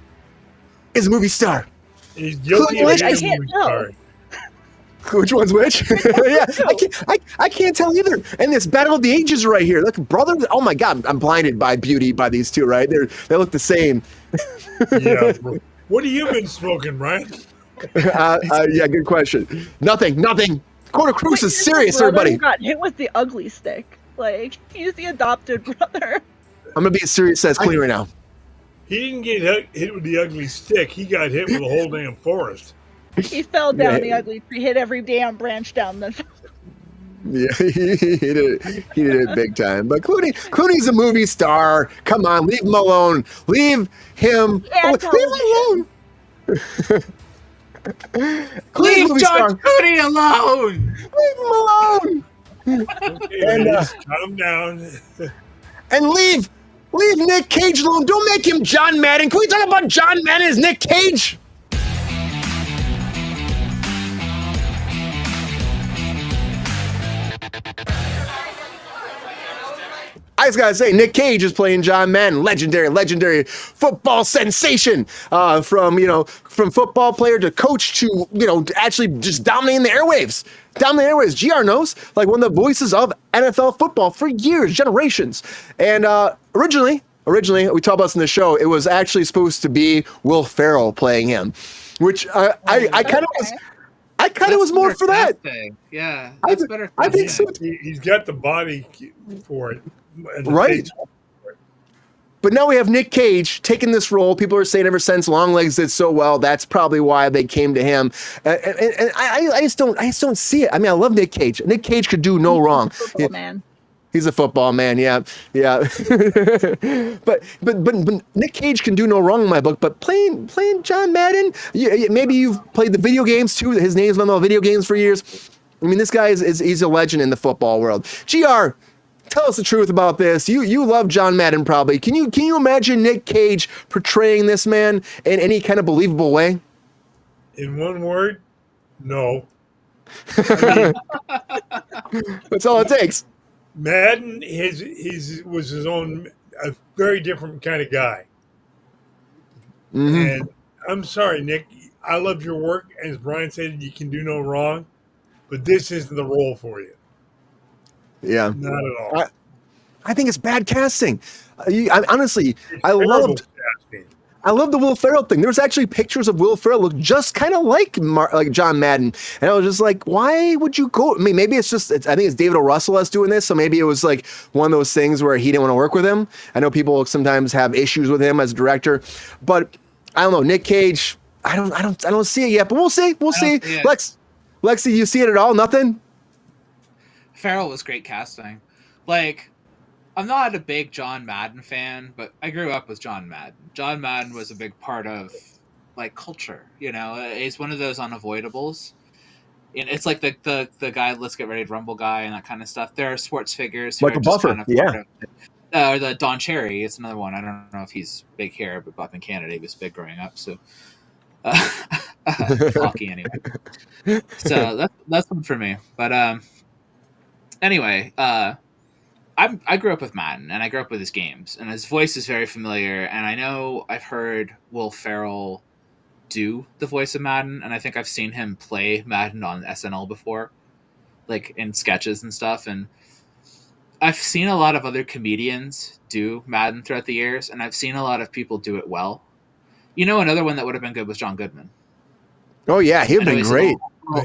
is a movie star. He's guilty of being a movie star. Which one's which? Yeah, I can't tell either. And this battle of the ages right here. Look, brother. Oh my God, I'm blinded by beauty by these two. Right? They look the same. Yeah. What have you been smoking, Brian? Yeah, good question. Nothing. Court of Kruse is serious, everybody. Got hit with the ugly stick. Like, he's the adopted brother. I'm gonna be as serious as Clooney right now. He didn't get hit with the ugly stick. He got hit with the whole damn forest. He fell down the ugly tree, hit every damn branch down the. Yeah, he did it big time. But Clooney's a movie star. Come on, leave him alone. Leave him alone. Leave John Clooney alone. Leave him alone. Okay, And calm down. And leave Nic Cage alone. Don't make him John Madden. Can we talk about John Madden as Nic Cage? I just gotta say, Nic Cage is playing John Madden, legendary football sensation. From football player to coach to actually just dominating the airwaves. GR knows, like one of the voices of NFL football for years, generations. And originally, we talked about this in the show. It was actually supposed to be Will Ferrell playing him, which I kind of was more for that. Yeah, that's better. I think so. He's got the body for it. Right. But now we have Nic Cage taking this role. People are saying ever since Longlegs did so well, that's probably why they came to him. And I just don't see it. I mean, I love Nic Cage. Nic Cage could do no wrong. Man. He's a football man, yeah. but Nic Cage can do no wrong in my book. But playing John Madden, maybe you've played the video games too. His name's been on the video games for years. I mean, this guy he's a legend in the football world. GR, tell us the truth about this. You love John Madden probably. Can you imagine Nic Cage portraying this man in any kind of believable way? In one word, no. That's all it takes. Madden was his own a very different kind of guy. Mhm. And I'm sorry, Nick. I love your work. As Brian said, you can do no wrong, but this isn't the role for you. Yeah. Not at all. I think it's bad casting. Honestly, It's I terrible loved casting. I love the Will Ferrell thing. There's actually pictures of Will Ferrell look just kind of like John Madden, and I was just like, why would you go? I mean, maybe it's just I think it's David O. Russell that's doing this, so maybe it was like one of those things where he didn't want to work with him. I know people sometimes have issues with him as a director, but I don't know. Nic Cage, I don't see it yet, but we'll see. We'll see. see it. Lexi, you see it at all? Nothing. Farrell was great casting. Like, I'm not a big John Madden fan, but I grew up with John Madden. John Madden was a big part of like culture. You know, he's one of those unavoidables. And it's like the guy, Let's Get Ready to Rumble guy, and that kind of stuff. There are sports figures who Michael are just Buffer, kind of yeah. part of it. Or the Don Cherry, it's another one. I don't know if he's big here, but up in Canada, he was big growing up. So, hockey anyway. So that's one for me. But anyway, I grew up with Madden, and I grew up with his games, and his voice is very familiar. And I know I've heard Will Ferrell do the voice of Madden, and I think I've seen him play Madden on SNL before, like in sketches and stuff. And I've seen a lot of other comedians do Madden throughout the years, and I've seen a lot of people do it well. You know, another one that would have been good was John Goodman. Oh yeah, he'd been great.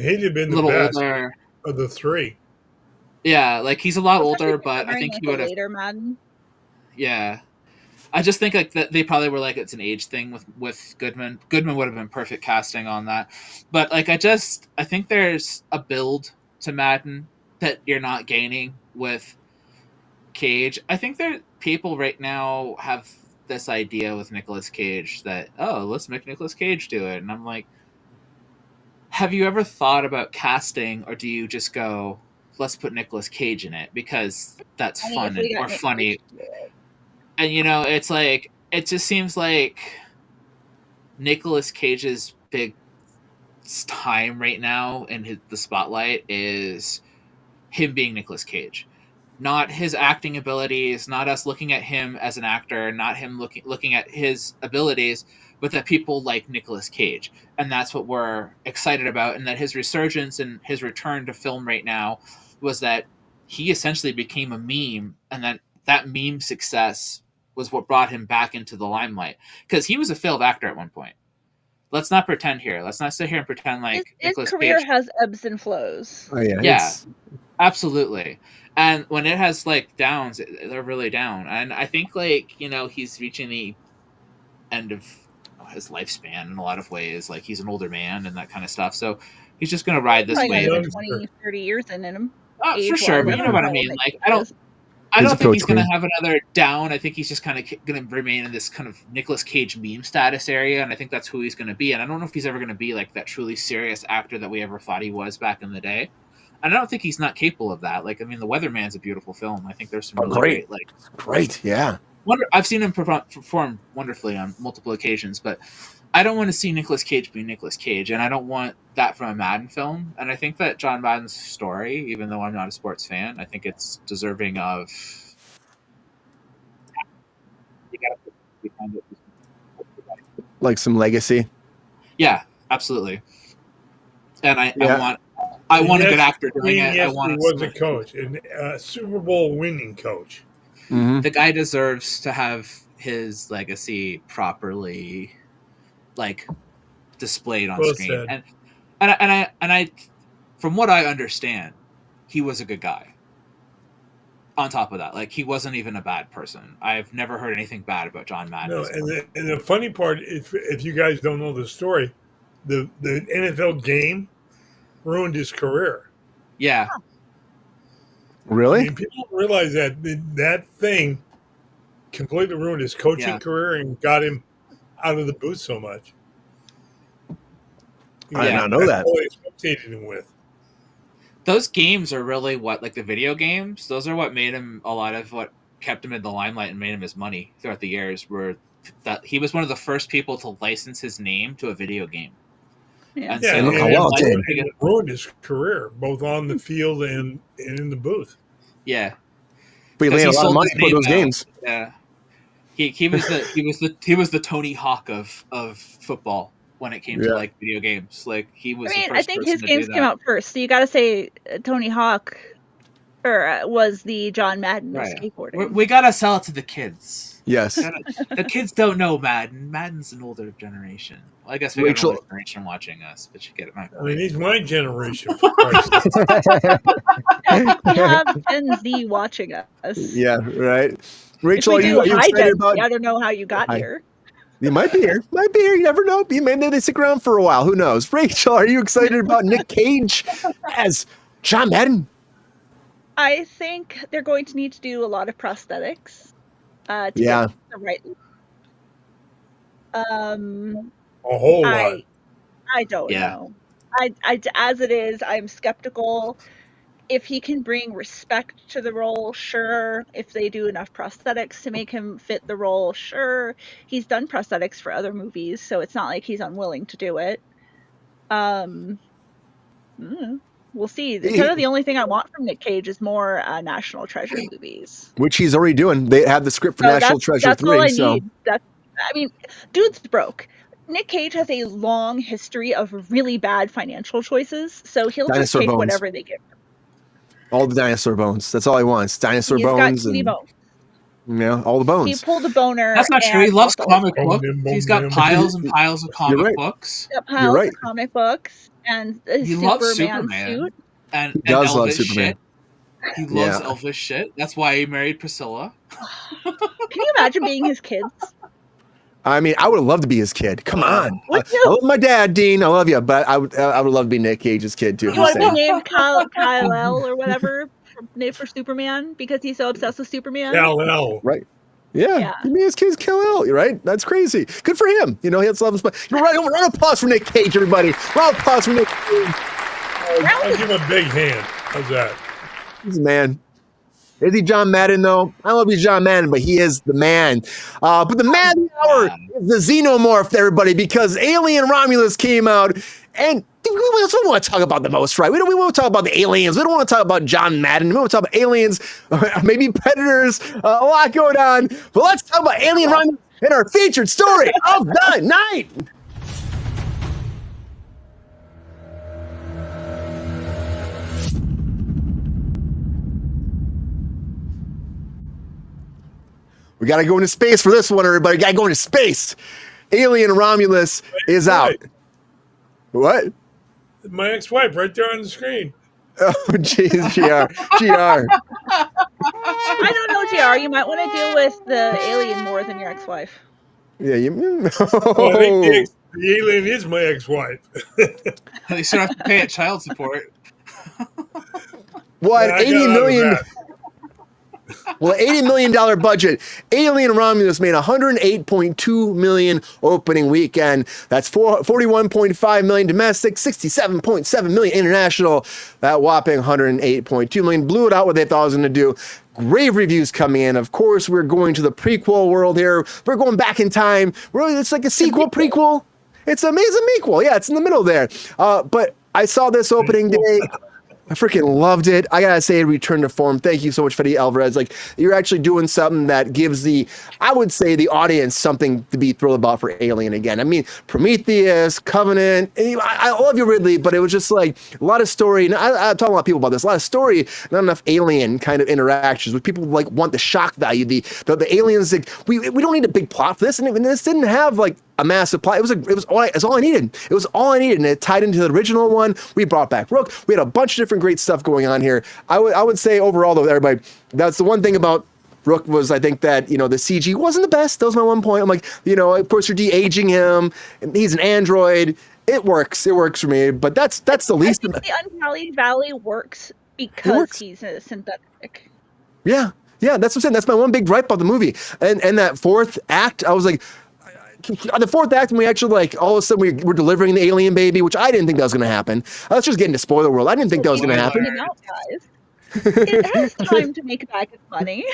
He'd have been the little best older. of the three. Yeah, like he's a lot older, but I think he would have. Later Madden. Yeah, I just think like that they probably were like it's an age thing with Goodman. Goodman would have been perfect casting on that, but like I think there's a build to Madden that you're not gaining with Cage. I think there people right now have this idea with Nicolas Cage that let's make Nicolas Cage do it, and I'm like, have you ever thought about casting, or do you just go, let's put Nicolas Cage in it because that's fun or funny? And you know, it's like it just seems like Nicolas Cage's big time right now in the spotlight is him being Nicolas Cage, not his acting abilities, not us looking at him as an actor, not him looking at his abilities, but that people like Nicolas Cage, and that's what we're excited about. And that his resurgence and his return to film right now was that he essentially became a meme, and that meme success was what brought him back into the limelight, because he was a failed actor at one point. Let's not pretend here. Let's not sit here and pretend like his Nicolas career Cage has ebbs and flows. Oh yeah. Yeah, absolutely. And when it has like downs, they're really down. And I think like, you know, he's reaching the end of his lifespan in a lot of ways. Like he's an older man and that kind of stuff. So he's just going to ride this wave. 20, 30 years in him. For sure. But you know what I mean? Like, I don't think he's going to have another down. I think he's just kind of going to remain in this kind of Nicolas Cage meme status area. And I think that's who he's going to be. And I don't know if he's ever going to be like that truly serious actor that we ever thought he was back in the day. And I don't think he's not capable of that. Like, I mean, The Weatherman's a beautiful film. I think there's some really great, yeah. I've seen him perform wonderfully on multiple occasions, but I don't want to see Nicolas Cage be Nicolas Cage, and I don't want that from a Madden film. And I think that John Madden's story, even though I'm not a sports fan, I think it's deserving of. Like some legacy. Yeah, absolutely. And I want a good actor doing it. I want he was a coach, a Super Bowl winning coach. Mm-hmm. The guy deserves to have his legacy properly, like, displayed on screen. And I, from what I understand, he was a good guy. On top of that, like, he wasn't even a bad person. I've never heard anything bad about John Madden. No, and the funny part, if you guys don't know the story, the NFL game ruined his career. Yeah. Really? I mean, people don't realize that thing completely ruined his coaching career and got him out of the booth so much. I did not know that. All he associated him with. Those games are really what, like the video games, those are what made him a lot of what kept him in the limelight and made him his money throughout the years, were that he was one of the first people to license his name to a video game. Yeah, And look how well it did. It ruined his career, both on the field and in the booth. Yeah. But he made a lot of money for those out. games. Yeah. He was the Tony Hawk of football when it came to like video games. Like he was. I the mean, first I think person his to games do came that. out first, so you got to say Tony Hawk was the John Madden of Right. skateboarding. We gotta sell it to the kids. Yes. The kids don't know Madden. Madden's an older generation. Well, I guess we got an older generation watching us, but you get it. I mean, he's my generation. For Christ's sake. We have Gen Z watching us. Yeah, right. If Rachel, we are you do, hi excited Gen about? Z. I don't know how you got here. You might be here. Might be here. You never know. Maybe they stick around for a while. Who knows? Rachel, are you excited about Nic Cage as John Madden? I think they're going to need to do a lot of prosthetics. To Yeah. get the right. A whole lot. I don't know. I as it is, I'm skeptical. If he can bring respect to the role, sure. If they do enough prosthetics to make him fit the role, sure. He's done prosthetics for other movies, so it's not like he's unwilling to do it. We'll see. Kind of the only thing I want from Nic Cage is more National Treasure movies. Which he's already doing. They have the script for National Treasure that's 3. All I so need. I mean, dude's broke. Nic Cage has a long history of really bad financial choices, so he'll Dinosaur just take bones. whatever they give him. all the dinosaur bones. That's all he wants. Dinosaur He's bones got and bones. all the bones. He pulled a boner. That's not true. He and loves lost all comic his books. He's got piles and piles of comic right. books. He's got piles right. of comic books and a He loves Superman Superman. suit. And He does Elvis love Superman. shit. He loves Elvis shit. That's why he married Priscilla. Can you imagine being his kids? I mean, I would have loved to be his kid. Come on. Would I you? love my dad, Dean. I love you, but I would love to be Nic Cage's kid too. You want to be named Kal-El or whatever, named for Superman because he's so obsessed with Superman. Kal-El. Right. Yeah. Give me his kid's Kal-El, right? That's crazy. Good for him. He has love and round of applause for Nic Cage, everybody. Round of applause for Nic Cage. I'll give him a big hand. How's that? He's a man. Is he John Madden, though? I don't know if he's John Madden, but he is the man. But the Madden Hour is the Xenomorph, everybody, because Alien Romulus came out, and we don't want to talk about the most, right? We want to talk about the aliens. We don't want to talk about John Madden. We want to talk about aliens, maybe predators, a lot going on. But let's talk about Alien Romulus in our featured story of the night. We got to go into space for this one, everybody. Got to go into space. Alien Romulus is out. What? My ex-wife right there on the screen. Oh, jeez, GR. I don't know, GR. You might want to deal with the alien more than your ex-wife. Yeah, Well, I think the alien is my ex-wife. They still have to pay child support. What? Yeah, 80 million. Well, $80 million budget. Alien Romulus made $108.2 million opening weekend. That's $41.5 million domestic, $67.7 million international. That whopping $108.2 million blew it out what they thought it was going to do. Rave reviews coming in. Of course, we're going to the prequel world here. We're going back in time. It's like a sequel, prequel. It's an amazing sequel. Yeah, it's in the middle there. But I saw this opening day. I freaking loved it. I gotta say, return to form. Thank you so much, Fede Alvarez. Like, you're actually doing something that gives the audience something to be thrilled about for Alien again. I mean, Prometheus, Covenant. I love you, Ridley, but it was just like a lot of story. And I talk to a lot of people about this. A lot of story, not enough Alien kind of interactions with people like want the shock value. The aliens. Like, we don't need a big plot for this, and this didn't have like a massive plot. It was all I needed. It was all I needed, and it tied into the original one. We brought back Rook. We had a bunch of different great stuff going on here. I would say overall, though, everybody, that's the one thing about Rook was I think that the CG wasn't the best. That was my one point. I'm like, of course you're de-aging him, and he's an android. It works. It works for me. But that's the least. I think the Uncanny Valley works because he's a synthetic. Yeah, that's what I'm saying. That's my one big gripe about the movie. And that fourth act, I was like. The fourth act, when we actually all of a sudden we're delivering the alien baby, which I didn't think that was going to happen. Let's just get into spoiler world. I didn't think that was going to happen. It has time to make back its money.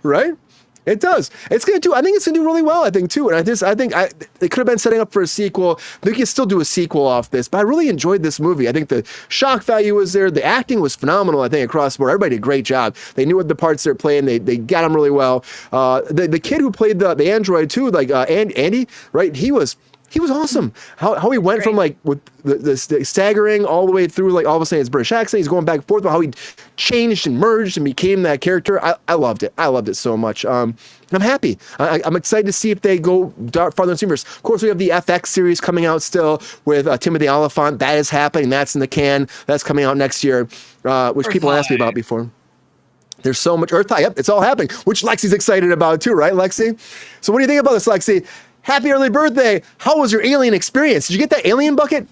Right? It does. It's gonna do. I think it's gonna do really well. I think too, and it could have been setting up for a sequel. They could still do a sequel off this, but I really enjoyed this movie. I think the shock value was there. The acting was phenomenal. I think across the board, everybody did a great job. They knew what the parts they're playing. They got them really well. The kid who played the android too, like Andy, right? He was awesome. How he went from like with the staggering all the way through, like all of a sudden his British accent, he's going back and forth, but how he changed and merged and became that character. I loved it. I loved it so much. I'm happy. I'm excited to see if they go farther in the universe. Of course, we have the FX series coming out still with Timothy Olyphant. That is happening. That's in the can. That's coming out next year, which people asked me about before. There's so much Earth High. Yep, it's all happening, which Lexi's excited about too, right, Lexi? So what do you think about this, Lexi? Happy early birthday. How was your alien experience? Did you get that alien bucket?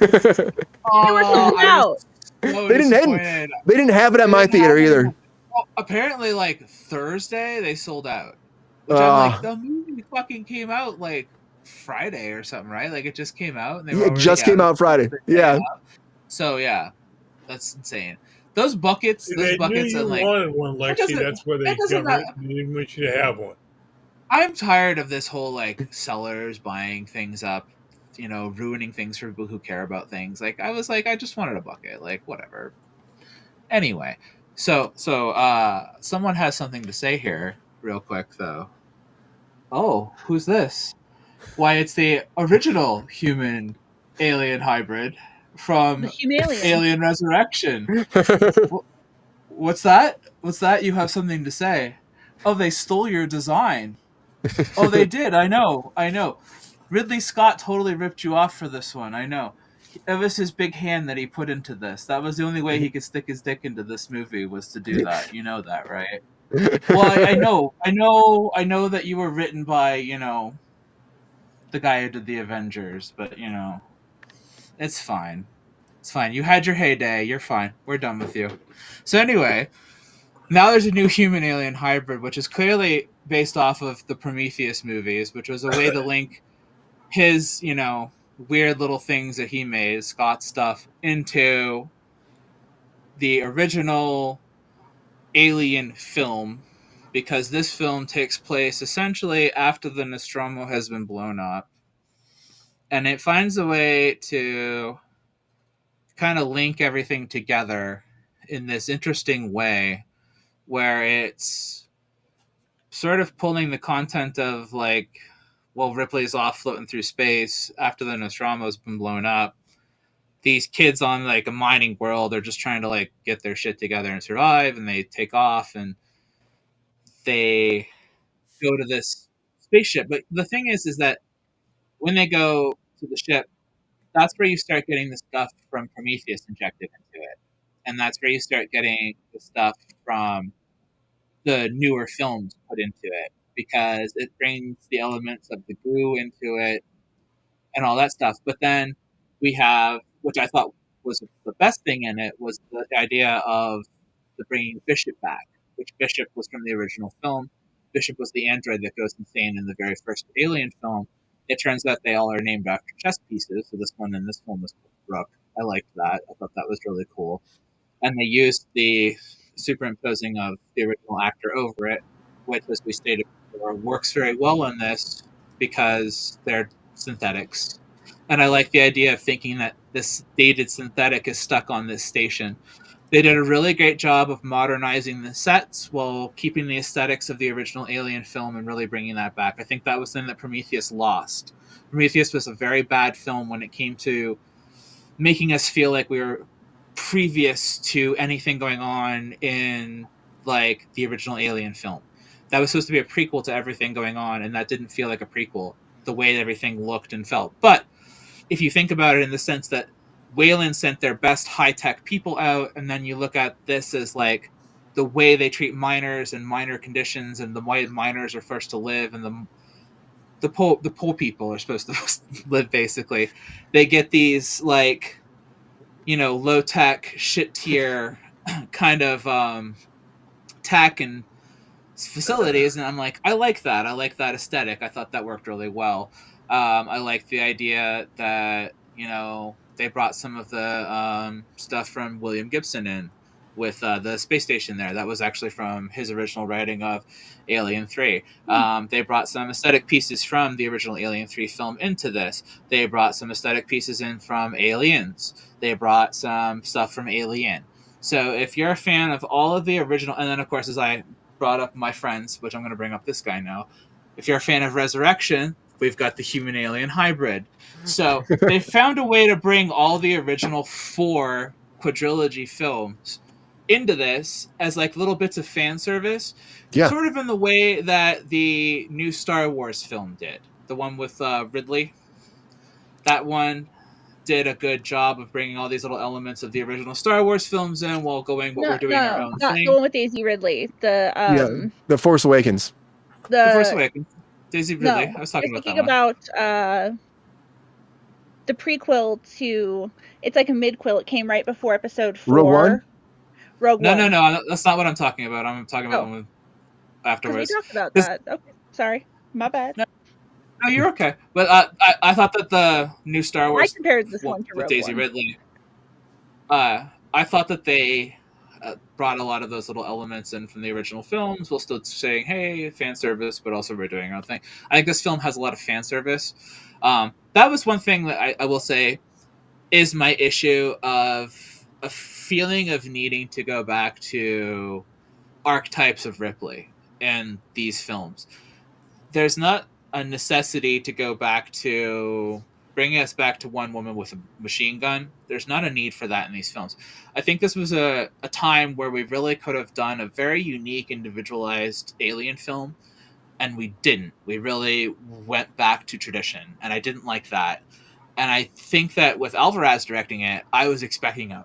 They were sold out. So They didn't have it at my theater either. Well, apparently, like Thursday, they sold out. Which I'm like, the movie fucking came out like Friday or something, right? Like it just came out. And It just came out Friday. Yeah. So yeah, that's insane. Those buckets, They knew you and like wanted one, Lexi. That's where they didn't want you to have one. I'm tired of this whole like sellers buying things up, ruining things for people who care about things. Like I was like, I just wanted a bucket, like whatever. Anyway, so someone has something to say here, real quick though. Oh, who's this? Why, it's the original human alien hybrid from The Humalian. Alien Resurrection. What's that? What's that? You have something to say? Oh, they stole your design. Oh, they did. I know. Ridley Scott totally ripped you off for this one. I know. It was his big hand that he put into this. That was the only way he could stick his dick into this movie, was to do that. You know that, right? Well, I know that you were written by, the guy who did the Avengers, but it's fine. It's fine. You had your heyday. You're fine. We're done with you. So anyway, now there's a new human-alien hybrid, which is clearly based off of the Prometheus movies, which was a way to link his, weird little things that he made, Scott's stuff, into the original Alien film, because this film takes place essentially after the Nostromo has been blown up. And it finds a way to kind of link everything together in this interesting way, where it's sort of pulling the content of like, well, Ripley's off floating through space after the Nostromo's been blown up. These kids on like a mining world are just trying to like get their shit together and survive, and they take off and they go to this spaceship. But the thing is that when they go to the ship, that's where you start getting the stuff from Prometheus injected into it. And that's where you start getting the stuff from the newer films put into it, because it brings the elements of the goo into it and all that stuff. But then we have, which I thought was the best thing in it, was the idea of the bringing Bishop back, which Bishop was from the original film. Bishop was the android that goes insane in the very first Alien film. It turns out they all are named after chess pieces, so this one in this film was Rook. I liked that. I thought that was really cool. And they used the superimposing of the original actor over it, which, as we stated before, works very well in this because they're synthetics. And I like the idea of thinking that this dated synthetic is stuck on this station. They did a really great job of modernizing the sets while keeping the aesthetics of the original Alien film and really bringing that back. I think that was something that Prometheus lost. Prometheus was a very bad film when it came to making us feel like we were previous to anything going on in like the original Alien film. That was supposed to be a prequel to everything going on, and that didn't feel like a prequel, the way everything looked and felt. But if you think about it in the sense that Wayland sent their best high-tech people out, and then you look at this as like the way they treat miners and miner conditions, and the way miners are first to live, and the poor people are supposed to live, basically. They get these like, low-tech, shit-tier kind of tech and facilities, and I'm like, I like that. I like that aesthetic. I thought that worked really well. I like the idea that, they brought some of the stuff from William Gibson in. with the space station there. That was actually from his original writing of Alien 3. They brought some aesthetic pieces from the original Alien 3 film into this. They brought some aesthetic pieces in from Aliens. They brought some stuff from Alien. So if you're a fan of all of the original, and then of course, as I brought up my friends, which I'm going to bring up this guy now, if you're a fan of Resurrection, we've got the human-alien hybrid. So they found a way to bring all the original 4 quadrilogy films into this as like little bits of fan service, sort of in the way that the new Star Wars film did. The one with Ridley. That one did a good job of bringing all these little elements of the original Star Wars films in while going we're doing our own not thing. the one with Daisy Ridley. The Force Awakens. The Force Awakens. Daisy Ridley. No, I was talking about that thinking about the prequel to. It's like a midquel. It came right before Episode 4. Rogue One. Rogue One. No. That's not what I'm talking about. I'm talking about one afterwards. We talked about that. Okay, sorry, my bad. No, you're okay. But I thought that the new Star Wars. I compared this one to with Rogue Daisy One. Ridley. I thought that they brought a lot of those little elements in from the original films, while still saying, "Hey, fan service," but also we're doing our own thing. I think this film has a lot of fan service. That was one thing that I will say is my issue of a feeling of needing to go back to archetypes of Ripley in these films. There's not a necessity to go back to bringing us back to one woman with a machine gun. There's not a need for that in these films. I think this was a time where we really could have done a very unique, individualized Alien film, and we didn't. We really went back to tradition, and I didn't like that. And I think that with Alvarez directing it, I was expecting a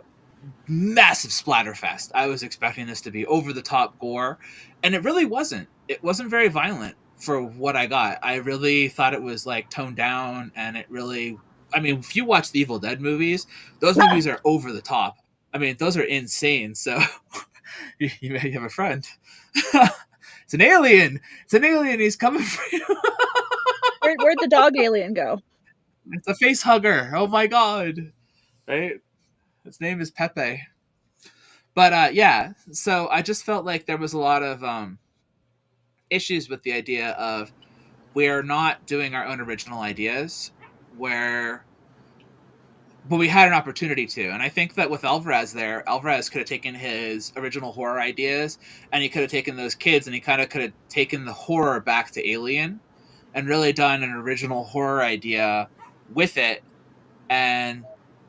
massive splatterfest. I was expecting this to be over-the-top gore, and it really wasn't. It wasn't very violent for what I got. I really thought it was like toned down, and it really, I mean, if you watch the Evil Dead movies, those movies are over the top. I mean, those are insane. So you may have a friend. It's an alien. It's an alien. He's coming for you. Where'd the dog alien go? It's a face hugger. Oh my god. Right? His name is Pepe. But yeah, so I just felt like there was a lot of issues with the idea of we're not doing our own original ideas, but we had an opportunity to. And I think that with Alvarez could have taken his original horror ideas, and he could have taken those kids, and he kind of could have taken the horror back to Alien and really done an original horror idea with it, and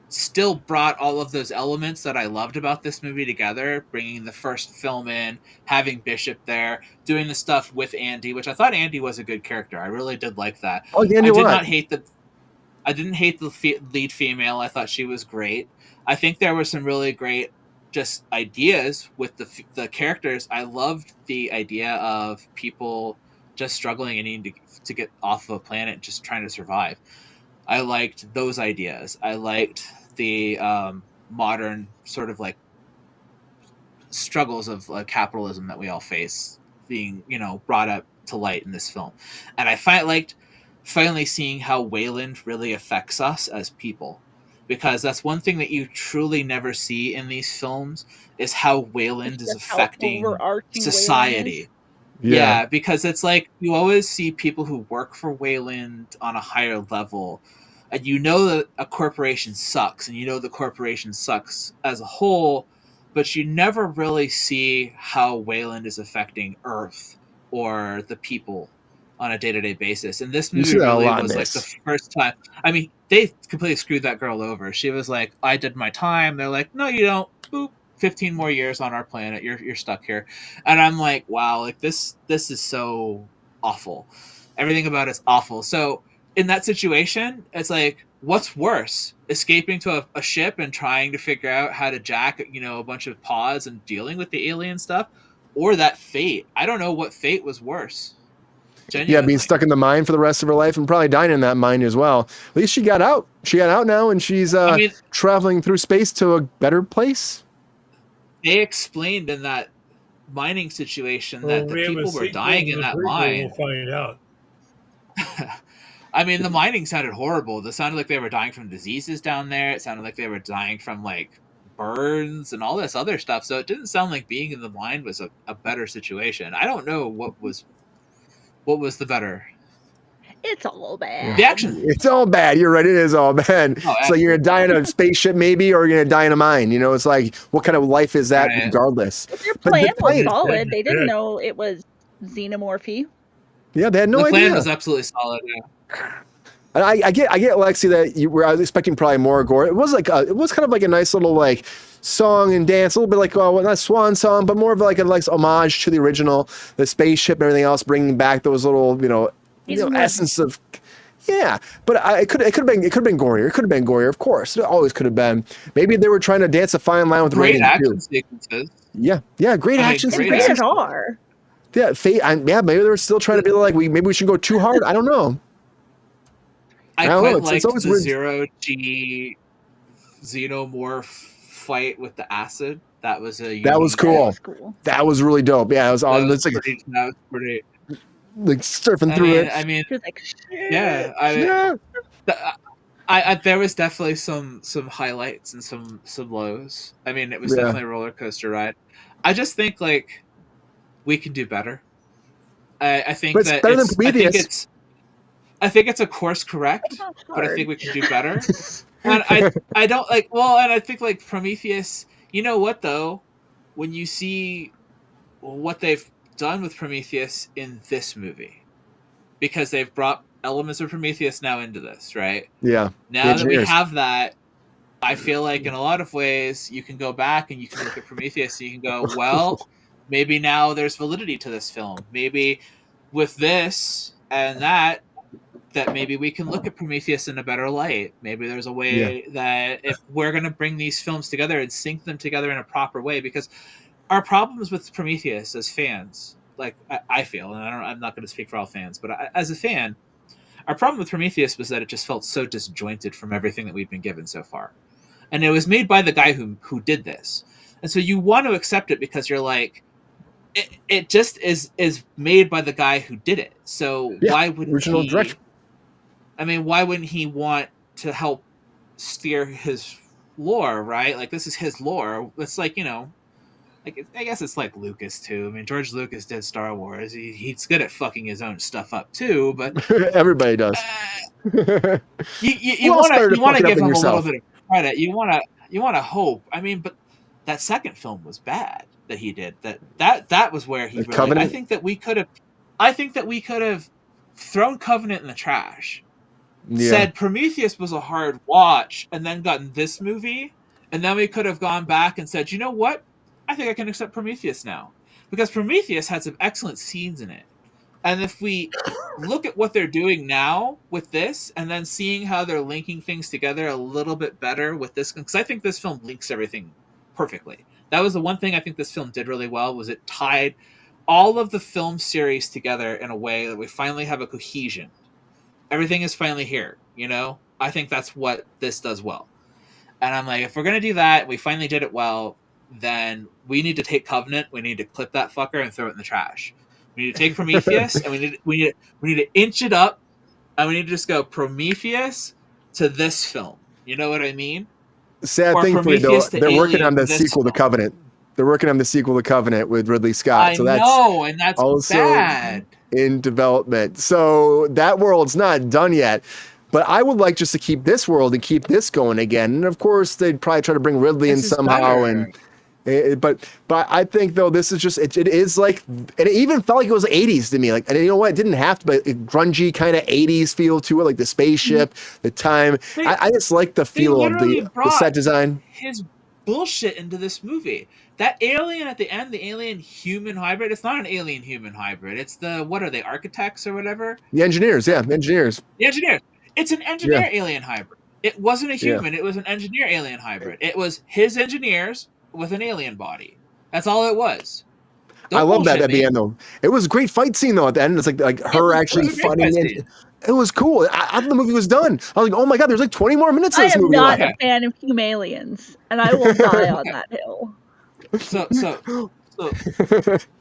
still brought all of those elements that I loved about this movie together, bringing the first film in, having Bishop there, doing the stuff with Andy, which I thought Andy was a good character. I really did like that. Oh, Andy, I didn't hate the lead female. I thought she was great. I think there were some really great just ideas with the characters. I loved the idea of people just struggling and needing to get off of a planet, just trying to survive. I liked those ideas. I liked the modern sort of like struggles of capitalism that we all face being, brought up to light in this film. And I liked finally seeing how Wayland really affects us as people, because that's one thing that you truly never see in these films is how Wayland is affecting society. Yeah, because it's like you always see people who work for Wayland on a higher level, and you know that a corporation sucks, and you know the corporation sucks as a whole, but you never really see how Wayland is affecting Earth or the people on a day-to-day basis. And this movie really was like the first time. I mean, they completely screwed that girl over. She was like, I did my time. They're like, no, you don't. Boop. 15 more years on our planet. You're stuck here. And I'm like, wow, like this is so awful. Everything about it's awful. So in that situation, it's like, what's worse? Escaping to a ship and trying to figure out how to jack, a bunch of pods and dealing with the alien stuff, or that fate? I don't know what fate was worse. Genuinely. Yeah, being stuck in the mine for the rest of her life and probably dying in that mine as well. At least she got out. She got out now, and she's traveling through space to a better place. They explained in that mining situation that the people were dying in that mine. We'll find out. I mean, the mining sounded horrible. It sounded like they were dying from diseases down there. It sounded like they were dying from burns and all this other stuff. So it didn't sound like being in the mine was a better situation. I don't know what was the better. It's all bad. The action. It's all bad. You're right. It is all bad. Oh, it's like you're gonna die in a spaceship, maybe, or you're gonna die in a mine. You know, it's like, what kind of life is that, Right. regardless? But their But the plan was plan- solid. They didn't Yeah. know it was xenomorphy. Yeah, they had no The idea. plan was absolutely solid. Yeah. And I get, Lexi, that I was expecting probably more gore. It was it was kind of like a nice little like song and dance, a little bit like not swan song, but more of like a homage to the original, the spaceship and everything else, bringing back those little essence of. Yeah, but it could have been gorier. It could have been gorier, of course. It always could have been. Maybe they were trying to dance a fine line with Great rating action too. sequences. Yeah, great action great They sequences. are. Yeah, maybe they were still trying to be like, maybe we should go too hard. I don't know. I don't know, quite it's liked always the weird. Zero-G xenomorph fight with the acid. That was a That was unique- cool. That was cool. That was really dope. Yeah, it was That awesome. was It's like pretty. surfing through it. I mean, She was like, shit. yeah. There was definitely some highlights and some lows. I mean, it was Yeah. definitely a roller coaster ride. I just think like we can do better. I think But it's that better than I think Prometheus. I think it's a course correct, Not but I hard. think we can do better. And I don't like. Well, and I think like Prometheus. You know what though? When you see what they've done with Prometheus in this movie, because they've brought elements of Prometheus now into this, right? Yeah. Now that we engineers. have that, I feel like in a lot of ways you can go back and you can look at Prometheus and you can go, well, maybe now there's validity to this film. Maybe with this and that maybe we can look at Prometheus in a better light. Maybe there's a way that if we're going to bring these films together and sync them together in a proper way, because our problems with Prometheus as fans, like I feel, and I'm not going to speak for all fans, but as a fan, our problem with Prometheus was that it just felt so disjointed from everything that we've been given so far. And it was made by the guy who did this. And so you want to accept it because you're like, it just is made by the guy who did it. So why wouldn't original director. I mean, why wouldn't he want to help steer his lore, right? Like, this is his lore. It's like, like, I guess it's like Lucas, too. I mean, George Lucas did Star Wars. He's good at fucking his own stuff up, too, but Everybody does. you else want started to fucking give up in him a yourself? little bit of credit. You want to hope. I mean, but that second film was bad that he did. That was where he The really. Covenant? I think that we could have thrown Covenant in the trash. Yeah. Said Prometheus was a hard watch, and then gotten this movie, and then we could have gone back and said, you know what? I think I can accept Prometheus now, because Prometheus had some excellent scenes in it. And if we look at what they're doing now with this, and then seeing how they're linking things together a little bit better with this, because I think this film links everything perfectly. That was the one thing I think this film did really well, was it tied all of the film series together in a way that we finally have a cohesion. Everything is finally here, I think that's what this does well. And I'm like, if we're going to do that, we finally did it well, then we need to take Covenant, we need to clip that fucker and throw it in the trash. We need to take Prometheus and we need to inch it up, and we need to just go Prometheus to this film. You know what I mean? Sad Or thing for you, though, Prometheus to they're working Alien on the this sequel to film. Covenant. They're working on the sequel to Covenant with Ridley Scott. I so that's know, and that's also bad. in development. So that world's not done yet. But I would like just to keep this world and keep this going again. And of course, they'd probably try to bring Ridley in This is somehow. better. But I think though this is just it is like, and it even felt like it was 80s to me. Like, and you know what? It didn't have to, but grungy kind of 80s feel to it, like the spaceship, the time. I just like the feel of literally the brought set design. His bullshit into this movie. That alien at the end, the alien human hybrid, it's not an alien human hybrid. It's what are they, architects or whatever? The engineers, yeah, engineers. The engineers. It's an engineer alien hybrid. It wasn't a human, it was an engineer alien hybrid. It was his engineers with an alien body. That's all it was. Don't I love that bullshit at the me. end though. It was a great fight scene though at the end. It's like her actually was a great fighting fight it. scene. It was cool. I thought the movie was done. I was like, oh my god, there's like 20 more minutes of I this am movie not left. a fan of Humalians, and I will die on that hill. So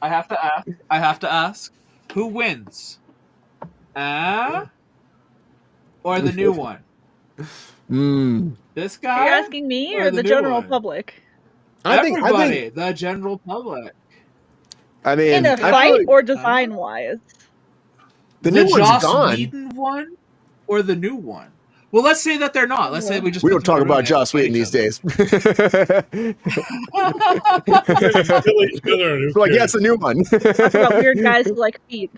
I have to ask, who wins? Or the new one? Mm. This guy? Are you asking me or or the the new general one? public? Everybody, the general public. I mean, In a I feel fight like or design wise? the new one's Joss gone. Whedon one or the new one? Well, let's say that they're not. Let's say we just We put don't them in talk a room about and they have to Joss fight Whedon each these other. days. They're gonna kill each other. And who Like, yeah, cares? it's a new one. Talk about weird guys who like feet.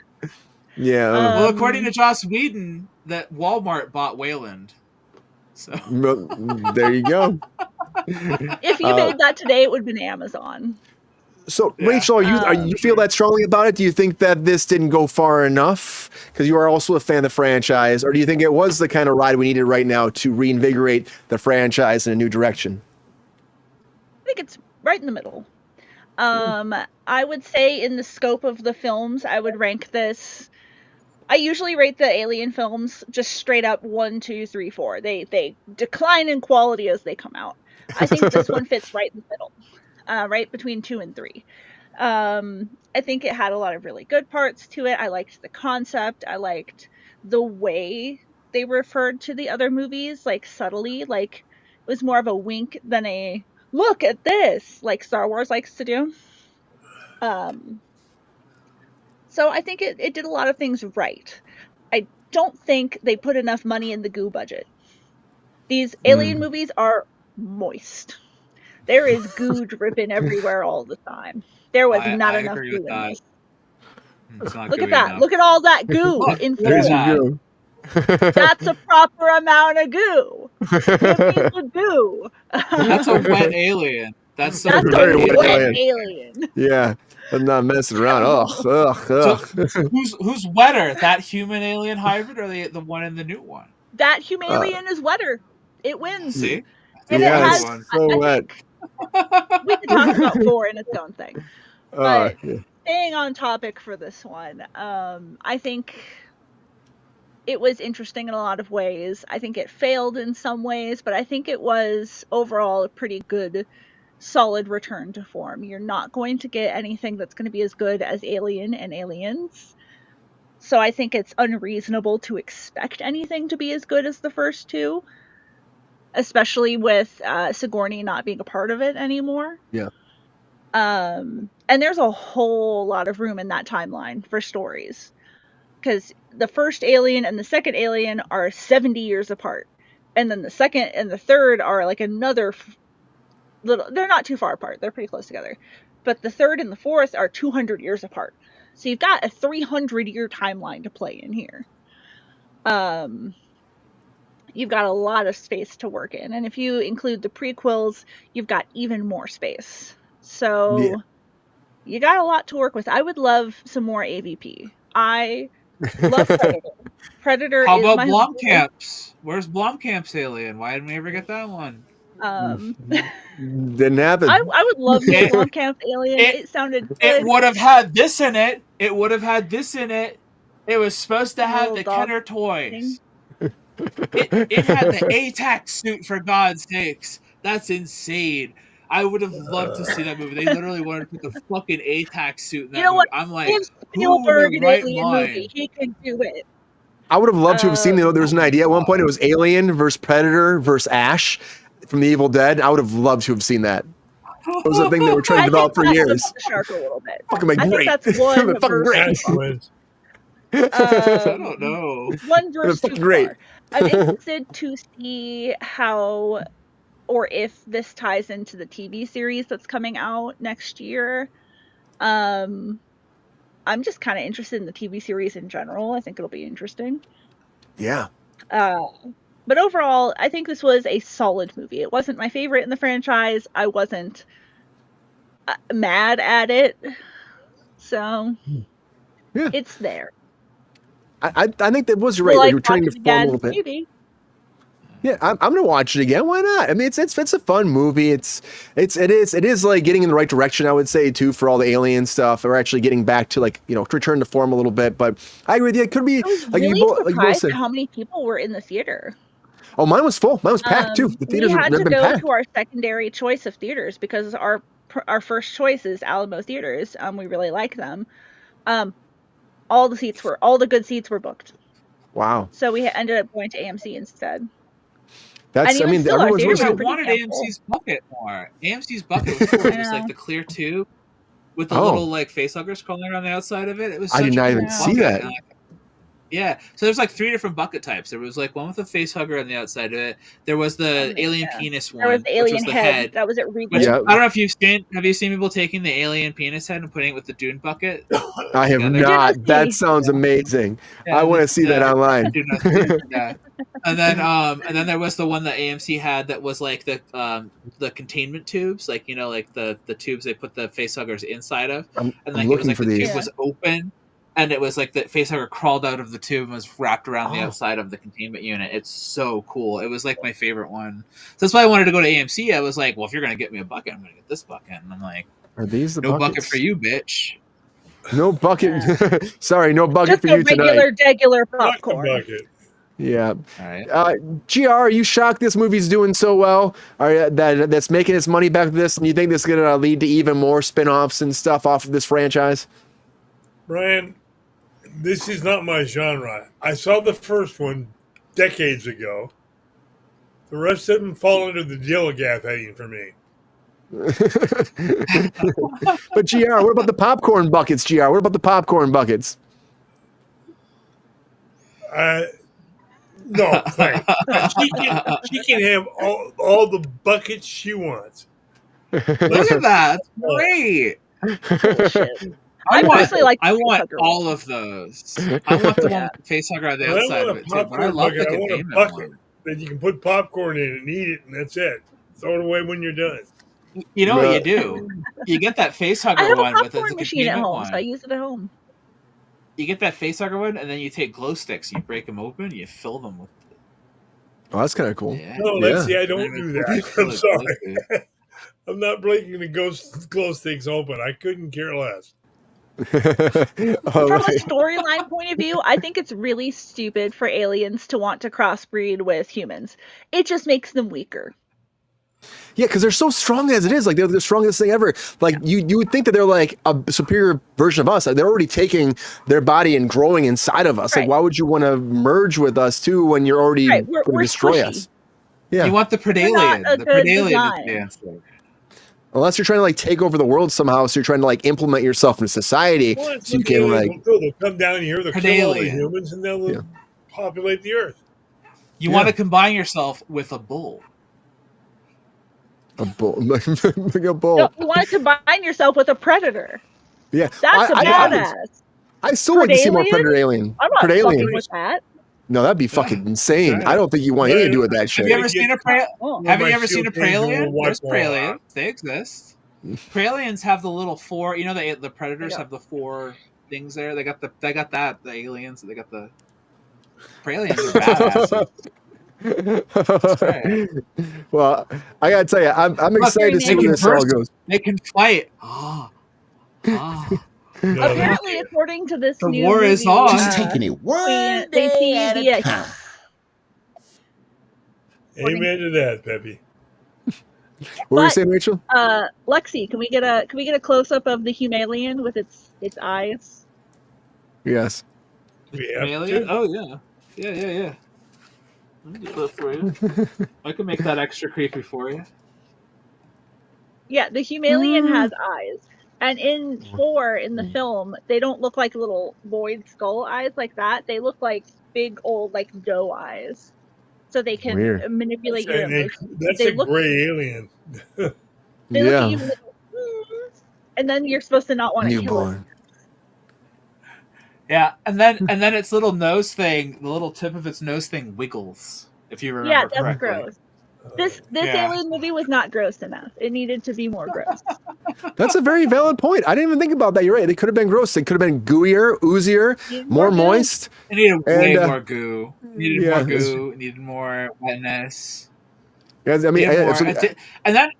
Yeah. Well, according to Joss Whedon, that Walmart bought Wayland. So There you go. If you made that today, it would have been Amazon. So, Yeah. Rachel, are you feel that strongly about it? Do you think that this didn't go far enough? Because you are also a fan of the franchise, or do you think it was the kind of ride we needed right now to reinvigorate the franchise in a new direction? I think it's right in the middle. I would say in the scope of the films, I would rank this. I usually rate the Alien films just straight up 1, 2, 3, 4. They decline in quality as they come out. I think this one fits right in the middle, right between 2 and 3. I think it had a lot of really good parts to it. I liked the concept. I liked the way they referred to the other movies, like subtly, like it was more of a wink than a look at this, like Star Wars likes to do. So I think it did a lot of things right. I don't think they put enough money in the goo budget. These Alien movies are moist. There is goo dripping everywhere all the time. There was not I enough agree goo with in that. this. It's not Look at gooey that. enough. Look at all that goo Look, in look at film. that. You That's a proper amount of goo. Give me the goo. That's a wet alien. That's some That's Very a wet wet alien. alien. Yeah, I'm not messing around. Ugh. So who's wetter, that human alien hybrid or the one in the new one? That human is wetter. It wins. See, And yeah, it it's has, so I wet. think, we could talk about 4 in its own thing. But Yeah. staying on topic for this one, I think it was interesting in a lot of ways. I think it failed in some ways, but I think it was overall a pretty good, solid return to form. You're not going to get anything that's going to be as good as Alien and Aliens. So I think it's unreasonable to expect anything to be as good as the first two, especially with Sigourney not being a part of it anymore. Yeah. And there's a whole lot of room in that timeline for stories. Because the first Alien and the second Alien are 70 years apart. And then the second and the third are like another little, they're not too far apart. They're pretty close together. But the third and the fourth are 200 years apart. So you've got a 300-year timeline to play in here. You've got a lot of space to work in. And if you include the prequels, you've got even more space. So you got a lot to work with. I would love some more AVP. I love Predator. Predator how is about my Blomkamp's? Where's Blomkamp's Alien? Why didn't we ever get that one? Didn't happen. I would love to get Blomkamp's Alien. It sounded good. It would have had this in it. It would have had this in it. It was supposed to have the Kenner toys. It had the ATAC suit, for God's sakes. That's insane. I would have loved to see that movie. They literally wanted to put the fucking ATAC suit in that movie. What? I'm like, Give who Spielberg in an their right Alien mind? movie. He can do it. I would have loved to have seen, there was an idea at one point. It was Alien versus Predator versus Ash from the Evil Dead. I would have loved to have seen that. It was a thing they were trying to develop for years. The shark a little bit. Fucking great. I think that's one Fucking great. Wins. I don't know. One verse too great. far. I'm interested to see how or if this ties into the TV series that's coming out next year. I'm just kind of interested in the TV series in general. I think it'll be interesting. Yeah. But overall, I think this was a solid movie. It wasn't my favorite in the franchise. I wasn't mad at it. So, it's there. I think that was right. You're returning to form a little bit. Maybe. Yeah, I'm gonna watch it again. Why not? I mean, it's a fun movie. It is like getting in the right direction, I would say, too, for all the alien stuff. We're actually getting back to return to form a little bit. But I agree with you. It could be I was like really you both surprised said. how many people were in the theater. Oh, mine was full. Mine was packed too. The theaters we had have to been go packed. to our secondary choice of theaters because our first choice is Alamo Theaters. We really like them. All the good seats were booked. Wow. So we ended up going to AMC instead. That's, I even mean, still, our everyone's theaters I are looking. pretty wanted full. AMC's bucket more. AMC's bucket was cool. It was I like know. the clear tube with the Oh. little like facehuggers crawling on the outside of it. It was I such did a not cool even Yeah. see bucket. that. And, like, yeah, so there's like 3 different bucket types. There was like one with a facehugger on the outside of it. There was the alien Yeah. penis There was one, the which alien was the head. head. That was at Regal. Which Yeah. I don't know if you've seen. Have you seen people taking the alien penis head and putting it with the Dune bucket? I have Together? not. Didn't That see. sounds amazing. Yeah, I want to see that online. Dune Nuts, yeah. And then there was the one that AMC had that was like the containment tubes, like like the tubes they put the facehuggers inside of, I'm and like it was looking like for the these. tube was open, and it was like the facehugger crawled out of the tube and was wrapped around the Oh. outside of the containment unit. It's so cool. It was like my favorite one. So that's why I wanted to go to AMC. I was like, well, if you're gonna get me a bucket, I'm gonna get this bucket. And I'm like, Are these the no buckets? bucket for you, bitch. No bucket. Sorry, no bucket Just for a you tonight. regular, degular Fuck the popcorn. bucket. Yeah. All right. GR, are you shocked this movie's doing so well? That's making its money back with this? And you think this is going to lead to even more spin-offs and stuff off of this franchise? Brian, this is not my genre. I saw the first one decades ago. The rest of them fall under the Gilligath heading for me. But GR, what about the popcorn buckets, GR? What about the popcorn buckets? No, thanks. She can have all the buckets she wants. Look at that. That's great. Bullshit. I I want, personally like the I want facehugger all one. of those. I want the one Yeah. with the facehugger on the When I outside want of a it too, but I popcorn love the bucket, I want a containment bucket one. that you can put popcorn in and eat it, and that's it. Throw it away when you're done. You know what you Bruh. do? You get that I facehugger have a one with the popcorn machine at containment home, one. so I use it at home. You get that facehugger one, and then you take glow sticks, you break them open, you fill them with. Oh, that's kind of cool. Yeah. No, Yeah. let's see. I don't do that. I'm sorry. I'm not breaking the glow sticks open. I couldn't care less. All From a right. storyline point of view, I think it's really stupid for aliens to want to crossbreed with humans. It just makes them weaker. Yeah, because they're so strong as it is. Like, they're the strongest thing ever. Like, you would think that they're like a superior version of us. Like, they're already taking their body and growing inside of us. Like, Right. why would you want to merge with us too when you're already Right, going to we're destroy squishy. us? Yeah. You want the They're not Predalien. a The good Predalien design. is the answer. Unless you're trying to like take over the world somehow, so you're trying to like implement yourself in society, Well, that's so you what the can aliens like. will do. They'll come down here, they'll kill all the Predalien. humans, and they'll Yeah. populate the earth. You Yeah. want to combine yourself with a bull. A bull, like a bull. No, you want to combine yourself with a predator. Yeah, That's a I badass. still like to see more Predalien? Predator Alien. I'm not Predalien. fucking with that. No, that'd be fucking insane. Yeah. I don't think you want anything to do with that Have shit. you ever seen a Oh. Have My you ever seen a shield things will Praealian? wipe There's them all Praealians. out. They exist. Praealians have the little 4. You know the predators Yeah. have the 4 things there. They got that. The aliens. They got the Praealians are badasses. Well, I gotta tell you, I'm excited to see they where can this all burst. goes. They can fight. Ah. No, Apparently, according to this The new war movie, is on. Just taking it one they see day at the a time. amen to that, Peppy. What were you But- saying, Rachel? Lexi, can we get a close up of the Humalian with its eyes? Yes. We have Praealian? to. Oh yeah. Let me do that for you. I can make that extra creepy for you. Yeah, the Humalian has eyes. And in 4, in the film, they don't look like little void skull eyes like that. They look like big old like doe eyes. So they can Weird. manipulate your And emotions. that's They a look- gray alien. They Yeah. look at you like, and then you're supposed to not want to kill it. Newborn. Yeah, and then its little nose thing, the little tip of its nose thing wiggles. If you remember Yeah, that's correctly. gross. This Yeah. alien movie was not gross enough. It needed to be more gross. That's a very valid point. I didn't even think about that. You're right. They could have been gross. They could have been gooier, oozier, more goo. moist. It needed way And, more goo. It needed yeah, more it's- goo. It needed more wetness. Guys, I mean, Needed more- it's- and then